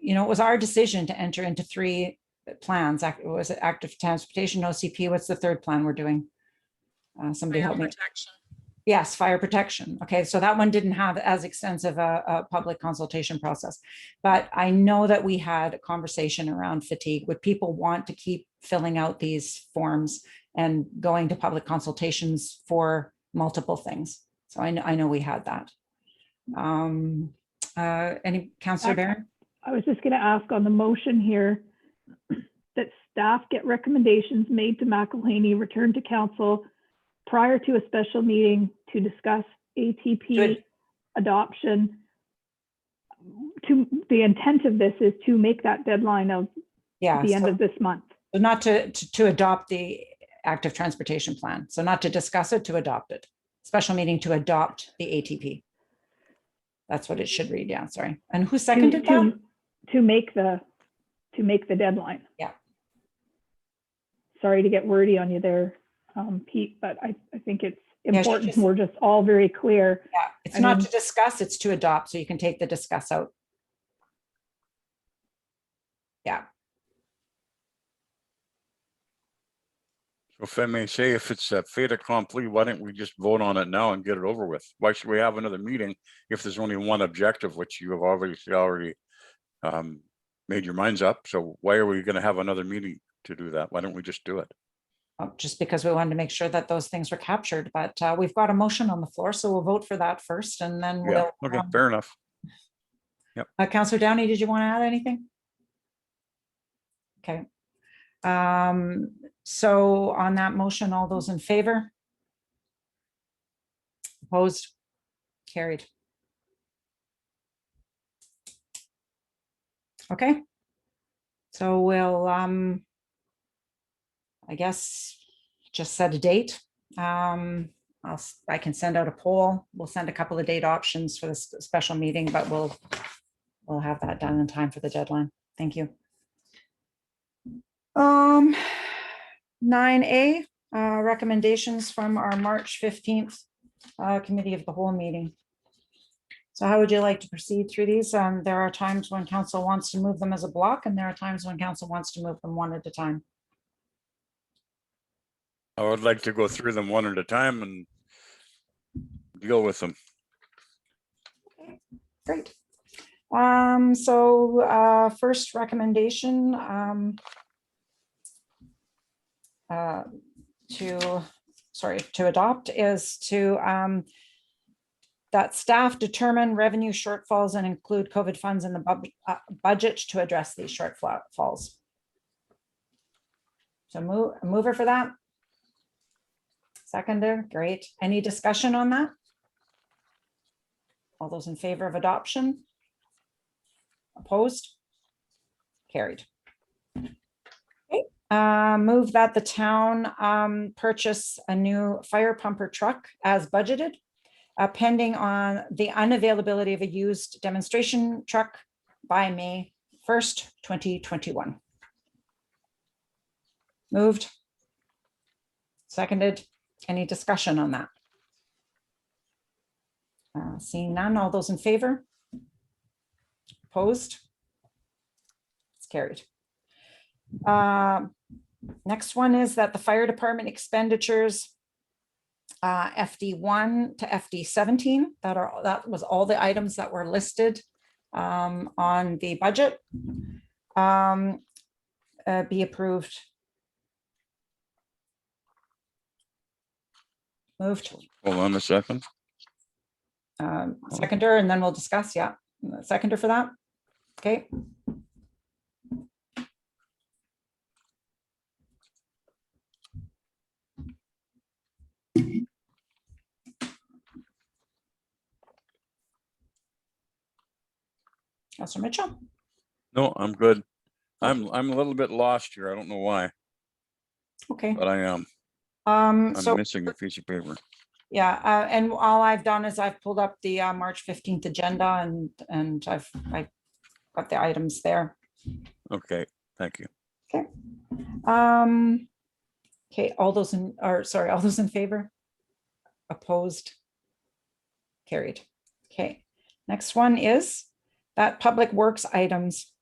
you know, it was our decision to enter into 3 plans. Was it active transportation, OCP? What's the 3rd plan we're doing? Somebody help me. Protection. Yes, fire protection. Okay, so that one didn't have as extensive a public consultation process. But I know that we had a conversation around fatigue. Would people want to keep filling out these forms and going to public consultations for multiple things? So I know we had that. Any, Councillor Barron? I was just going to ask on the motion here that staff get recommendations made to McElhaney, return to council prior to a special meeting to discuss ATP Good. adoption. The intent of this is to make that deadline of Yeah, the end of this month. so not to adopt the active transportation plan. So not to discuss it, to adopt it. Special meeting to adopt the ATP. That's what it should read. Yeah, sorry. And who seconded that? To make the deadline. Yeah. Sorry to get wordy on you there, Pete, but I think it's Yeah, she important. just- We're just all very clear. Yeah, it's I not mean- to discuss, it's to adopt. So you can take the discuss out. Yeah. So if I may say, if it's a fait accompli, why don't we just vote on it now and get it over with? Why should we have another meeting if there's only one objective, which you have obviously already made your minds up? So why are we going to have another meeting to do that? Why don't we just do it? Just because we wanted to make sure that those things were captured, but we've got a motion on the floor, so we'll vote for that first and then Yeah, we'll. okay, fair enough. Councillor Downey, did you want to add anything? Okay. So on that motion, all those in favor? Opposed? Carried. Okay. So we'll, I guess, just set a date. I can send out a poll. We'll send a couple of date options for this special meeting, but we'll have that done in time for the deadline. Thank you. 9A, recommendations from our March 15th Committee of the Whole meeting. So how would you like to proceed through these? There are times when council wants to move them as a block, and there are times when council wants to move them one at a time. I would like to go through them one at a time and deal with them. Great. First recommendation to adopt is to that staff determine revenue shortfalls and include COVID funds in the budget to address these shortfalls. So mover for that. Seconder, great. Any discussion on that? All those in favor of adoption? Opposed? Carried. Okay. Move that the town purchase a new fire pumper truck as budgeted, pending on the unavailability of a used demonstration truck by May 1st, 2021. Moved. Seconded. Any discussion on that? Seeing none, all those in favor? Opposed? carried. Next one is that the fire department expenditures, FD1 to FD17, that was all the items that were listed on the budget, be approved. Moved. Hold on a second. Seconder, and then we'll discuss. Yeah, seconder for that. Okay. Councilor Mitchell. No, I'm good. I'm a little bit lost here. I don't know why, Okay. but I am. I'm So missing a piece of paper. yeah, and all I've done is I've pulled up the March 15th agenda, and I got the items there. Okay, thank you. Okay. Okay, all those in favor? Opposed? Carried. Okay, next one is that public works items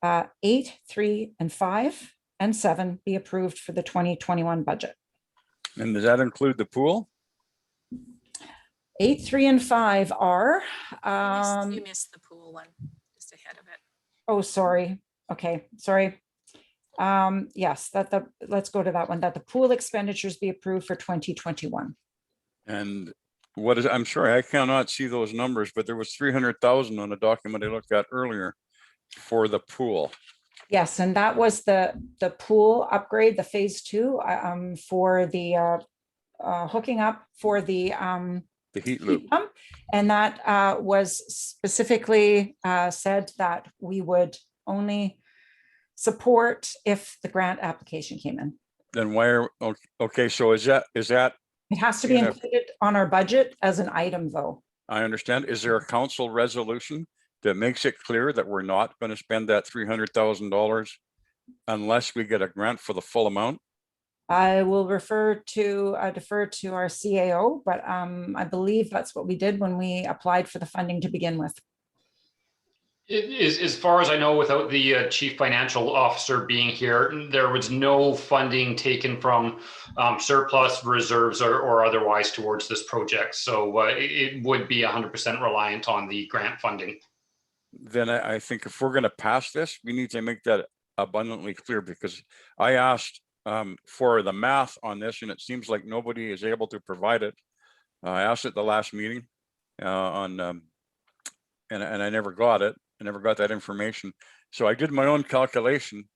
8, 3, and 5, and 7 be approved for the 2021 budget. And does that include the pool? 8, 3, and 5 are, You missed the pool one, just ahead of it. oh, sorry. Okay, sorry. Yes, let's go to that one, that the pool expenditures be approved for 2021. And what is, I'm sorry, I cannot see those numbers, but there was 300,000 on a document I looked at earlier for the pool. Yes, and that was the pool upgrade, the phase 2, for the hooking up for the heat loop. heat pump. And that was specifically said that we would only support if the grant application came in. Then why are, okay, so is that, It has to be Yeah. included on our budget as an item, though. I understand, is there a council resolution that makes it clear that we're not going to spend that $300,000 unless we get a grant for the full amount? I will defer to our CAO, but I believe that's what we did when we applied for the funding to begin with. It is, as far as I know, without the chief financial officer being here, there was no funding taken from surplus reserves or otherwise towards this project. So it would be 100% reliant on the grant funding. Then I think if we're going to pass this, we need to make that abundantly clear, because I asked for the math on this and it seems like nobody is able to provide it. I asked at the last meeting and I never got it. I never got that information. So I did my own calculation,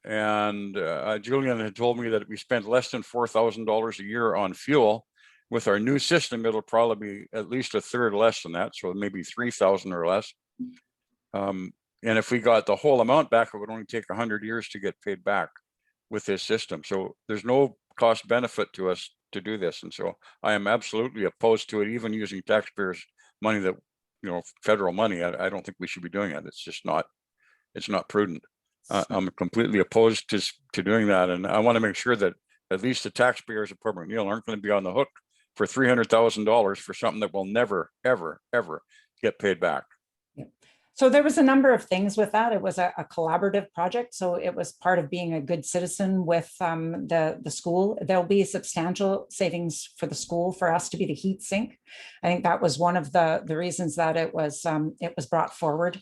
and Julian had told me that we spent less than $4,000 a year on fuel. With our new system, it'll probably be at least a third less than that, so maybe 3,000 or less. And if we got the whole amount back, it would only take 100 years to get paid back with this system. So there's no cost benefit to us to do this, and so I am absolutely opposed to it, even using taxpayers' money that, you know, federal money. I don't think we should be doing it. It's just not, it's not prudent. I'm completely opposed to doing that. And I want to make sure that at least the taxpayers of Port McNeill aren't going to be on the hook for $300,000 for something that will never, ever, ever get paid back. So there was a number of things with that. It was a collaborative project. So it was part of being a good citizen with the school. There'll be substantial savings for the school for us to be the heat sink. I think that was one of the reasons that it was brought forward.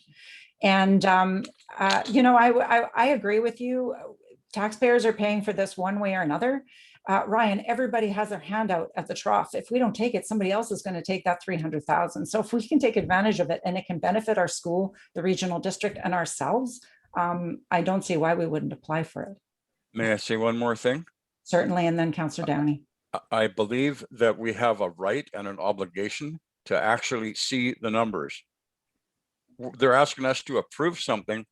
And, you know, I agree with you. Taxpayers are paying for this one way or another. Ryan, everybody has their hand out at the trough. If we don't take it, somebody else is going to take that 300,000. So if we can take advantage of it and it can benefit our school, the regional district, and ourselves, I don't see why we wouldn't apply for it. May I say one more thing? Certainly. And then Councillor Downey. I believe that we have a right and an obligation to actually see the numbers. They're asking us to approve something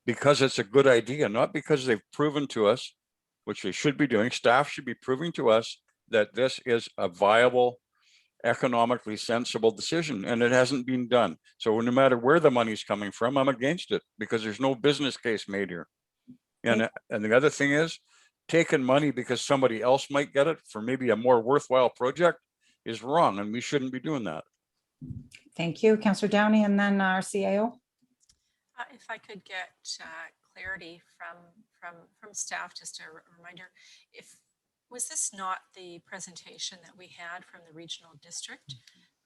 because it's a good idea, not because they've proven to us, which they should be doing. Staff should be proving to us that this is a viable, economically sensible decision, and it hasn't been done. So no matter where the money's coming from, I'm against it because there's no business case made here. And the other thing is, taking money because somebody else might get it for maybe a more worthwhile project is wrong, and we shouldn't be doing that. Thank you, Councillor Downey, and then our CAO. If I could get clarity from staff, just a reminder, was this not the presentation that we had from the regional district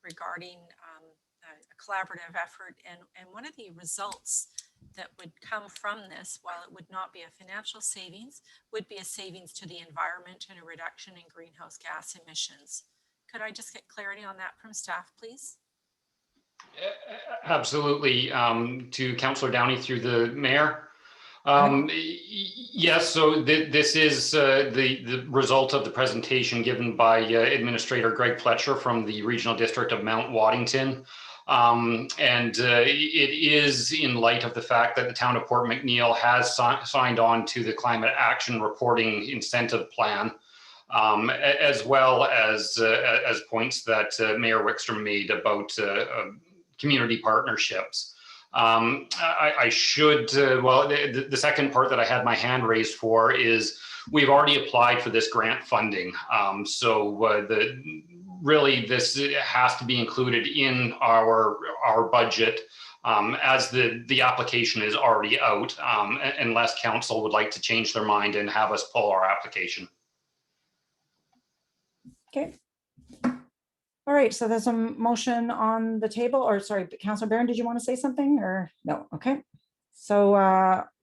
regarding a collaborative effort, and one of the results that would come from this, while it would not be a financial savings, would be a savings to the environment and a reduction in greenhouse gas emissions. Could I just get clarity on that from staff, please? Absolutely. To Councillor Downey through the mayor. Yes, so this is the result of the presentation given by Administrator Greg Fletcher from the Regional District of Mount Waddington. It is in light of the fact that the town of Port McNeill has signed on to the Climate Action Reporting Incentive Plan, as well as points that Mayor Wickstrom made about community partnerships. I should, the second part that I had my hand raised for is we've already applied for this grant funding. Really this has to be included in our budget as the application is already out, unless council would like to change their mind and have us pull our application. Okay. All right, so there's a motion on the table, or sorry, Councillor Barron, did you want to say something or no? Okay. So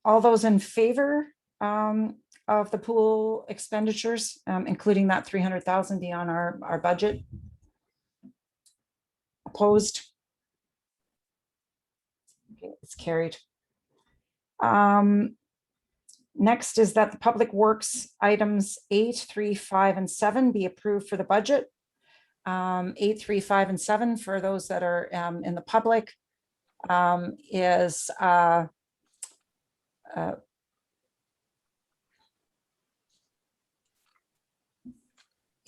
all those in favor of the pool expenditures, including that 300,000 beyond our budget? Opposed? Okay, it's carried. Next is that the Public Works items 8, 3, 5, and 7 be approved for the budget. 8, 3, 5, and 7 for those that are in the public is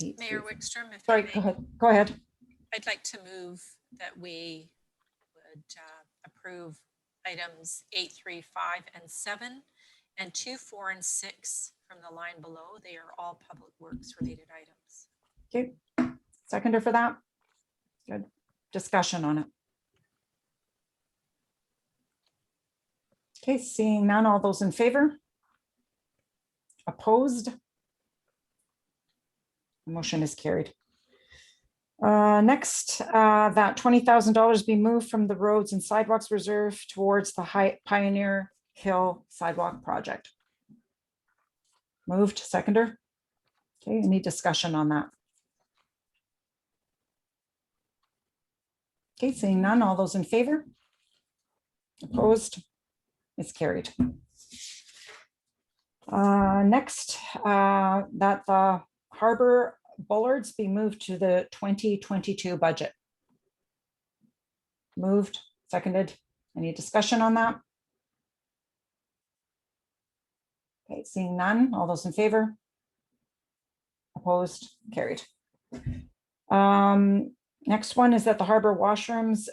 Mayor Wickstrom, if sorry, I may, go ahead. I'd like to move that we would approve items 8, 3, 5, and 7, and 2, 4, and 6 from the line below. They are all Public Works related items. Okay, seconder for that. Good discussion on it. Okay, seeing none, all those in favor? Opposed? Motion is carried. Next, that $20,000 be moved from the Roads and Sidewalks Reserve towards the Pioneer Hill Sidewalk Project. Moved, seconder. Okay, any discussion on that? Okay, seeing none, all those in favor? Opposed? It's carried. Next, that the harbor bollards be moved to the 2022 budget. Moved, seconded. Any discussion on that? Okay, seeing none, all those in favor? Opposed, carried. Next one is that the harbor washrooms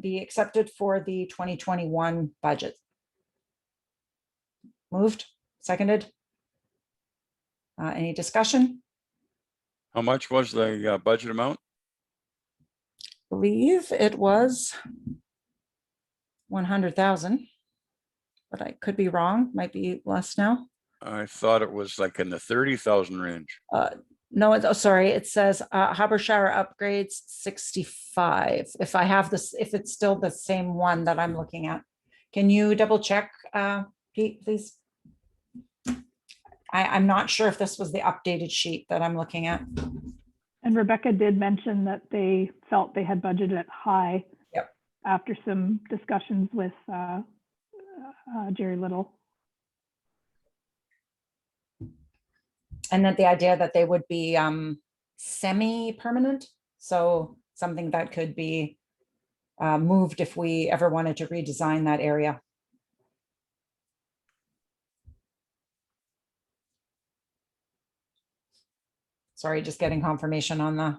be accepted for the 2021 budget. Moved, seconded. Any discussion? How much was the budget amount? Believe it was 100,000, but I could be wrong, might be less now. I thought it was like in the 30,000 range. No, oh, sorry, it says harbor shower upgrades 65. If I have this, if it's still the same one that I'm looking at. Can you double check, Pete, please? I'm not sure if this was the updated sheet that I'm looking at. And Rebecca did mention that they felt they had budgeted it high. Yep. After some discussions with Jerry Little. And that the idea that they would be semi-permanent, so something that could be moved if we ever wanted to redesign that area. Sorry, just getting confirmation on the.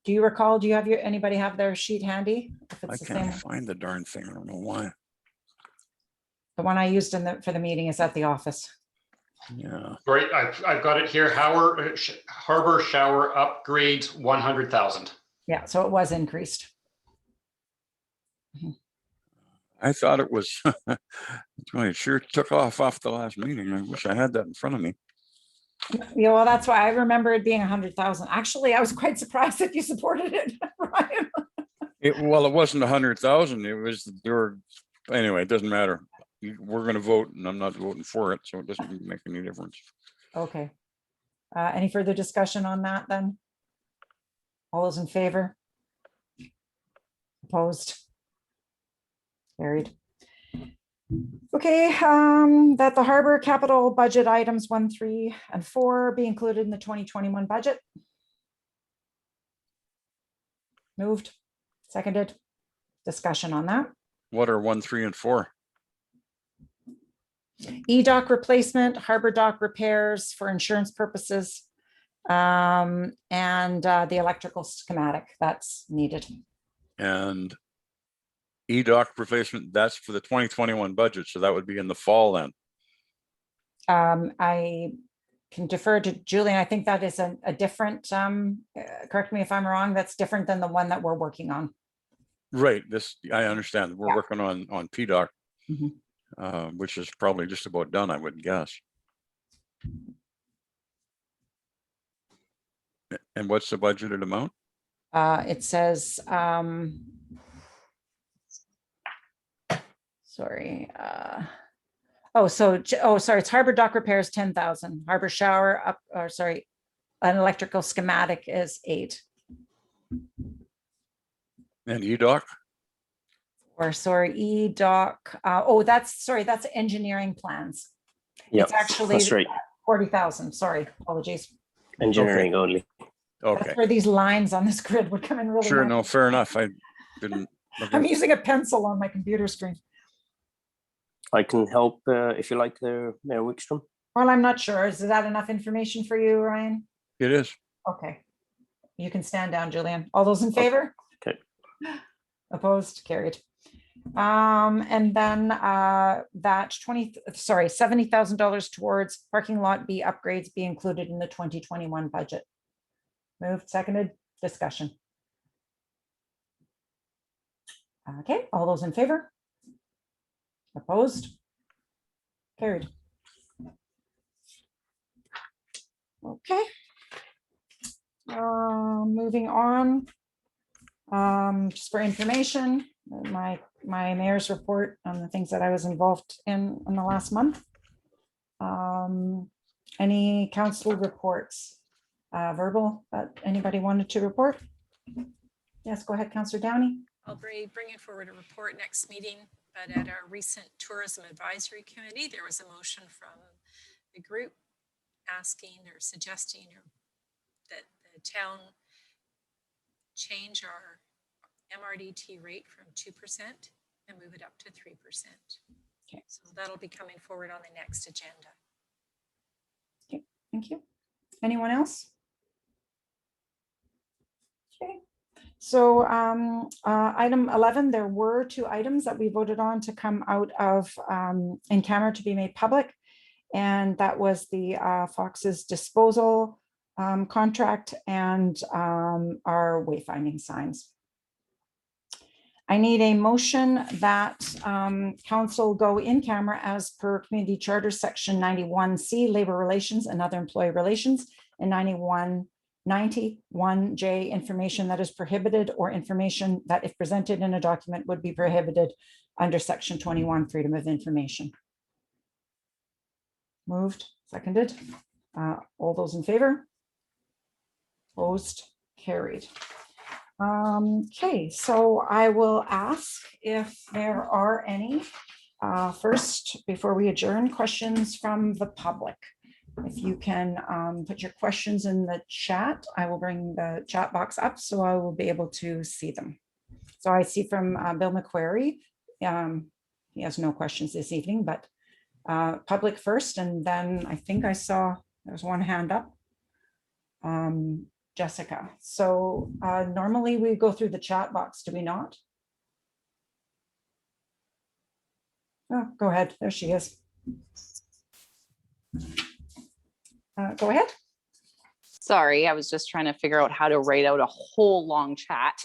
Do you recall, do you have anybody have their sheet handy? If I it's the can't same, find the darn thing. I don't know why. the one I used for the meeting is at the office. Yeah, Great, I've got it here. Harbor shower upgrades, 100,000. Yeah, so it was increased. I thought it was, it sure took off the last meeting. I wish I had that in front of me. Yeah, well, that's why I remember it being 100,000. Actually, I was quite surprised that you supported it, Ryan. Well, it wasn't 100,000. It was, anyway, it doesn't matter. We're gonna vote and I'm not voting for it, so it doesn't make any difference. Okay. Any further discussion on that then? All those in favor? Opposed? Carried. Okay, that the harbor capital budget items 1, 3, and 4 be included in the 2021 budget. Moved, seconded. Discussion on that. What are 1, 3, and 4? E-dock replacement, harbor dock repairs for insurance purposes, and the electrical schematic that's needed. And E-dock replacement, that's for the 2021 budget, so that would be in the fall then. I can defer to Julian. I think that is a different, correct me if I'm wrong, that's different than the one that we're working on. Right, this, I understand. We're Yeah. working on P-dock, Mhm. which is probably just about done, I would guess. And what's the budgeted amount? It says, sorry, sorry, it's harbor dock repairs, 10,000, harbor shower up, or sorry, an electrical schematic is 8. And E-dock? Or sorry, E-dock, that's engineering plans. Yeah, It's actually that's right. 40,000, sorry, apologies. Engineering only. Okay, That's where these lines on this grid would come in really. sure, handy. no, fair enough. I didn't. look I'm at- using a pencil on my computer screen. I can help if you like there, Mayor Wickstrom. Well, I'm not sure. Is that enough information for you, Ryan? It is. Okay. You can stand down, Julian. All those in favor? Okay. Opposed, carried. And then that $70,000 towards parking lot B upgrades be included in the 2021 budget. Moved, seconded, discussion. Okay, all those in favor? Opposed? Carried. Okay. Moving on. Just for information, my mayor's report on the things that I was involved in the last month. Any council reports? Verbal that anybody wanted to report? Yes, go ahead, Councillor Downey. I'll bring forward a report next meeting, but at our recent Tourism Advisory Committee, there was a motion from the group asking or suggesting that the town change our MRDT rate from 2% and move it up to 3%. Okay. So that'll be coming forward on the next agenda. Okay, thank you. Anyone else? Okay, so item 11, there were 2 items that we voted on to come out of in camera to be made public. And that was the Fox's disposal contract and our wayfinding signs. I need a motion that council go in camera as per Community Charter Section 91C, Labor Relations and Other Employee Relations, and 91J, information that is prohibited or information that if presented in a document would be prohibited under Section 21, Freedom of Information. Moved, seconded. All those in favor? Opposed, carried. Okay, so I will ask if there are any, first, before we adjourn, questions from the public. If you can put your questions in the chat, I will bring the chat box up so I will be able to see them. So I see from Bill McQuarrie, he has no questions this evening, but public first, and then I think I saw there's one hand up. Jessica. So normally we go through the chat box, do we not? Oh, go ahead. There she is. Go ahead. Sorry, I was just trying to figure out how to write out a whole long chat.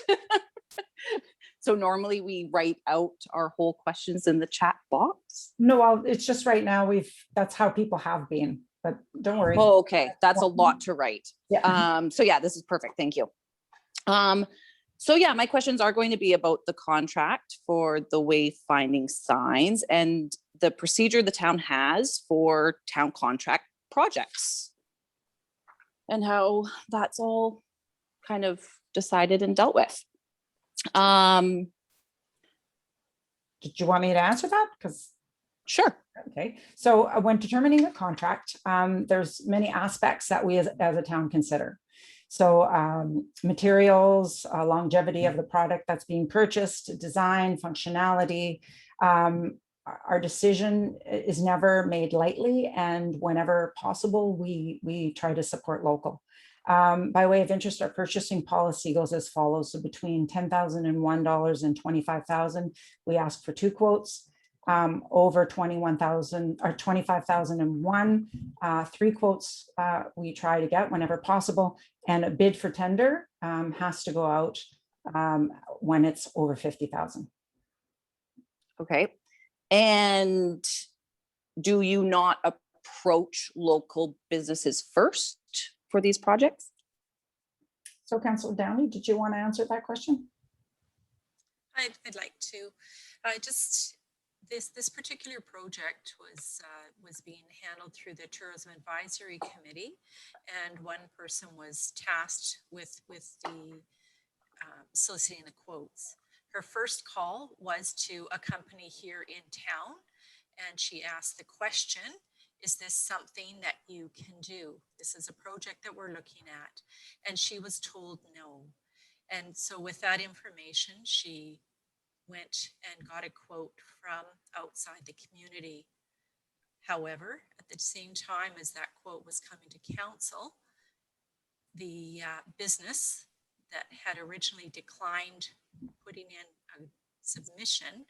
So normally we write out our whole questions in the chat box. No, well, it's just right now that's how people have been, but don't worry. Oh, okay, that's a lot to write. Yeah. So yeah, this is perfect. Thank you. So yeah, my questions are going to be about the contract for the wayfinding signs and the procedure the town has for town contract projects and how that's all kind of decided and dealt with. Did you want me to answer that? Because Sure. okay, so when determining a contract, there's many aspects that we as a town consider. So materials, longevity of the product that's being purchased, design, functionality. Our decision is never made lightly, and whenever possible, we try to support local. By way of interest, our purchasing policy goes as follows. So between $10,001 and $25,000, we ask for 2 quotes. Over 21,000 or 25,001, 3 quotes we try to get whenever possible, and a bid for tender has to go out when it's over 50,000. Okay. And do you not approach local businesses first for these projects? So Councillor Downey, did you want to answer that question? I'd like to. Just this particular project was being handled through the Tourism Advisory Committee, and one person was tasked with the soliciting the quotes. Her first call was to a company here in town, and she asked the question, is this something that you can do? This is a project that we're looking at. And she was told no. And so with that information, she went and got a quote from outside the community. However, at the same time as that quote was coming to council, the business that had originally declined putting in a submission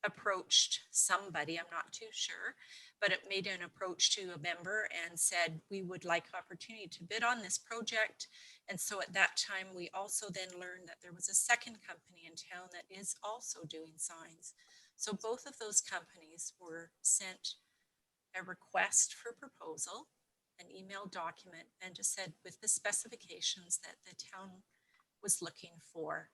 approached somebody, I'm not too sure, but it made an approach to a member and said, we would like opportunity to bid on this project. And so at that time, we also then learned that there was a second company in town that is also doing signs. So both of those companies were sent a request for proposal, an email document, and just said with the specifications that the town was looking for.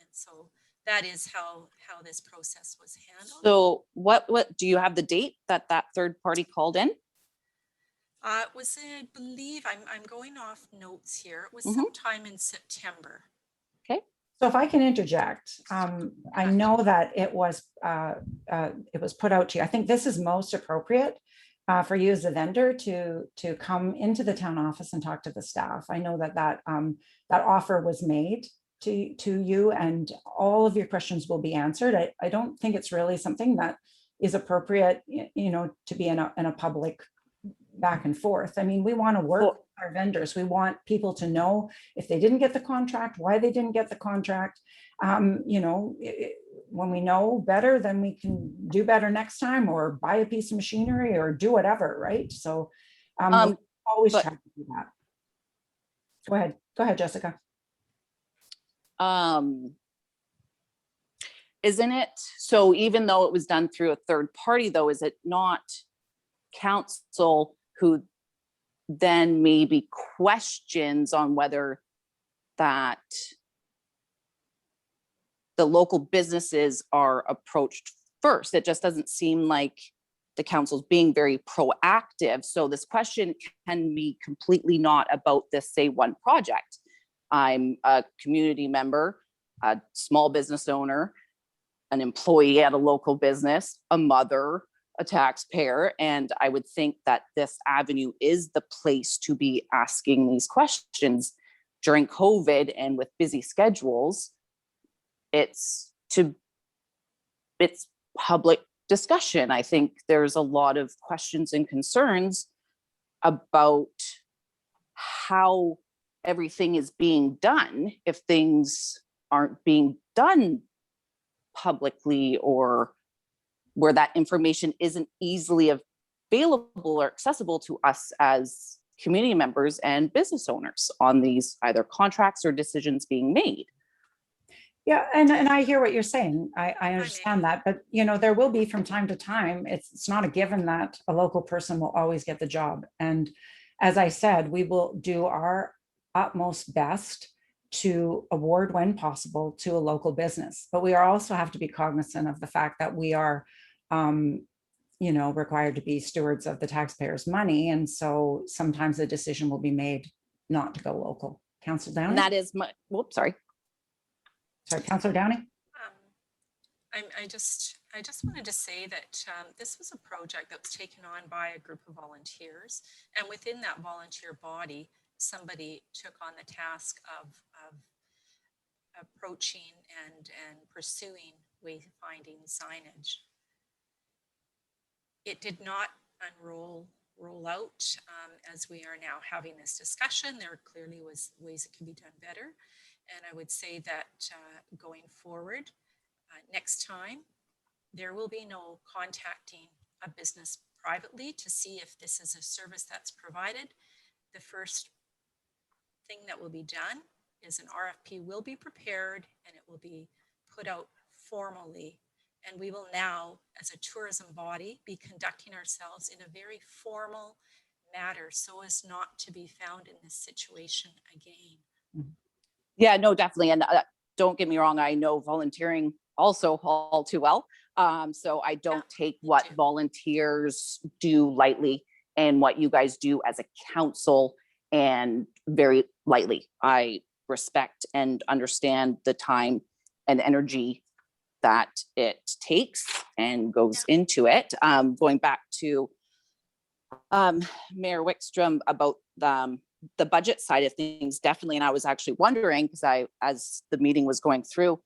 And so that is how this process was handled. So what do you have the date that third party called in? It was, I believe, I'm going off notes here. It was sometime in September. Okay. So if I can interject, I know that it was put out to you. I think this is most appropriate for you as a vendor to come into the town office and talk to the staff. I know that offer was made to you, and all of your questions will be answered. I don't think it's really something that is appropriate, to be in a public back and forth. I mean, we want to work with our vendors. We want people to know if they didn't get the contract, why they didn't get the contract. When we know better, then we can do better next time, or buy a piece of machinery, or do whatever, right? So we always try to do that. Go ahead, Jessica. Isn't it, so even though it was done through a third party though, is it not council who then maybe questions on whether that the local businesses are approached first? It just doesn't seem like the council's being very proactive. So this question can be completely not about this, say, one project. I'm a community member, a small business owner, an employee at a local business, a mother, a taxpayer, and I would think that this avenue is the place to be asking these questions during COVID and with busy schedules. It's public discussion. I think there's a lot of questions and concerns about how everything is being done if things aren't being done publicly, or where that information isn't easily available or accessible to us as community members and business owners on these either contracts or decisions being made. Yeah, and I hear what you're saying. I understand that, but you know, there will be from time to time, it's not a given that a local person will always get the job. And as I said, we will do our utmost best to award when possible to a local business. But we are also have to be cognizant of the fact that we are, you know, required to be stewards of the taxpayers' money. And so sometimes a decision will be made not to go local. Councillor Downey? And that is my, whoops, sorry. Sorry, Councillor Downey? I just wanted to say that this was a project that was taken on by a group of volunteers, and within that volunteer body, somebody took on the task of approaching and pursuing wayfinding signage. It did not roll out as we are now having this discussion. There clearly was ways it could be done better. And I would say that going forward, next time, there will be no contacting a business privately to see if this is a service that's provided. The first thing that will be done is an RFP will be prepared and it will be put out formally. And we will now, as a tourism body, be conducting ourselves in a very formal matter so as not to be found in this situation again. Mm-hmm. Yeah, no, definitely. And don't get me wrong, I know volunteering also all too well. So I don't take what volunteers do lightly and what you guys do as a council and very lightly. I respect and understand the time and energy that it takes and goes into it. Going back to Mayor Wickstrom about the budget side of things, definitely. And I was actually wondering, because as the meeting was going through,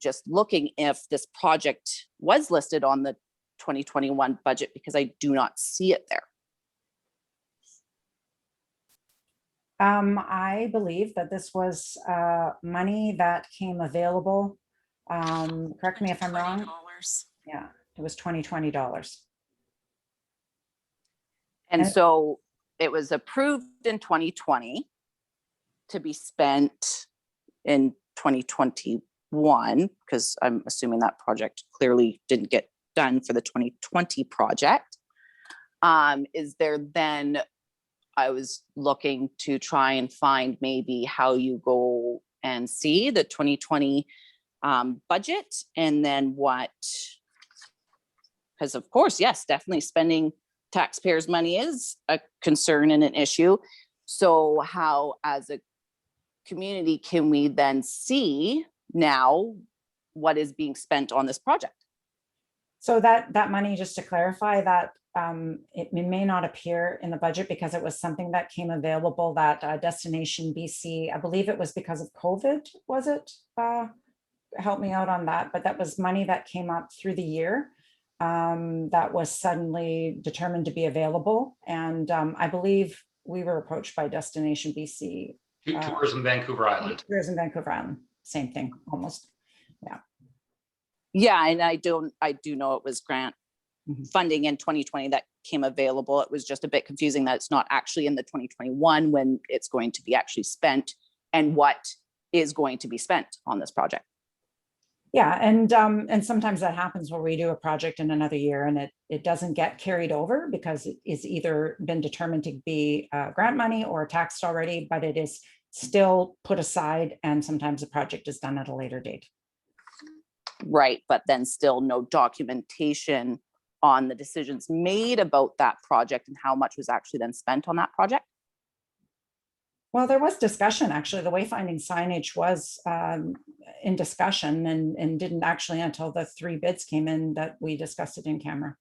just looking if this project was listed on the 2021 budget, because I do not see it there. I believe that this was money that came available. Correct me if I'm wrong. Yeah, it was $20. And so it was approved in 2020 to be spent in 2021, because I'm assuming that project clearly didn't get done for the 2020 project. Is there then, I was looking to try and find maybe how you go and see the 2020 budget, and then what, because of course, yes, definitely spending taxpayers' money is a concern and an issue. So how, as a community, can we then see now what is being spent on this project? So that money, just to clarify, that it may not appear in the budget because it was something that came available that Destination BC, I believe it was because of COVID, was it? Help me out on that, but that was money that came up through the year. That was suddenly determined to be available. And I believe we were approached by Destination BC. Tourism Vancouver Island. Tourism Vancouver Island, same thing, almost. Yeah. Yeah, and I do know it was grant funding in 2020 that came available. It was just a bit confusing that it's not actually in the 2021 when it's going to be actually spent and what is going to be spent on this project. Yeah, and sometimes that happens where we do a project in another year and it doesn't get carried over because it is either been determined to be grant money or taxed already, but it is still put aside, and sometimes the project is done at a later date. Right, but then still no documentation on the decisions made about that project and how much was actually then spent on that project? Well, there was discussion, actually. The wayfinding signage was in discussion and didn't actually until the 3 bids came in that we discussed it in camera.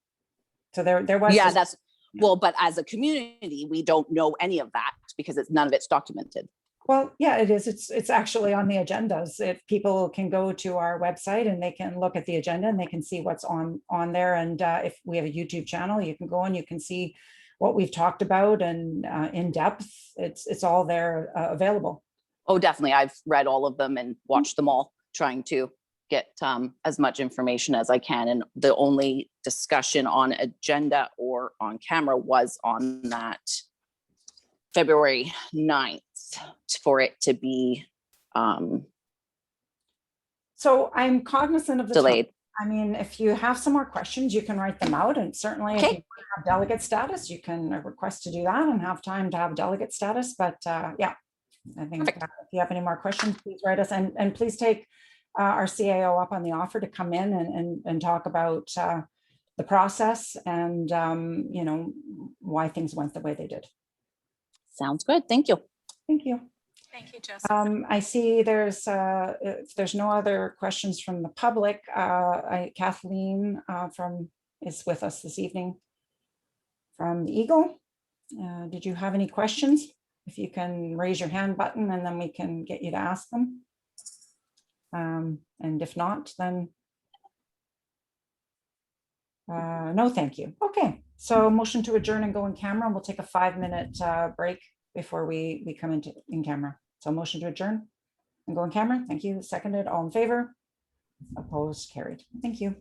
So there was. Yeah, that's, well, but as a community, we don't know any of that because none of it's documented. Well, yeah, it is. It's actually on the agendas. If people can go to our website and they can look at the agenda and they can see what's on there. And if we have a YouTube channel, you can go and you can see what we've talked about and in depth. It's all there available. Oh, definitely. I've read all of them and watched them all, trying to get as much information as I can. And the only discussion on agenda or on camera was on that February 9th for it to be So I'm cognizant of the time. delayed. I mean, if you have some more questions, you can write them out, and certainly if Okay. you have delegate status, you can request to do that and have time to have delegate status. But yeah, I think Perfect. if you have any more questions, please write us, and please take our CAO up on the offer to come in and talk about the process and you know, why things went the way they did. Sounds good. Thank you. Thank you. Thank you, Jess. I see if there's no other questions from the public, Kathleen is with us this evening from the Eagle. Did you have any questions? If you can raise your hand button and then we can get you to ask them. And if not, then no, thank you. Okay, so motion to adjourn and go in camera. And we'll take a 5-minute break before we come into in camera. So motion to adjourn and go in camera. Thank you. Seconded. All in favor? Opposed? Carried. Thank you.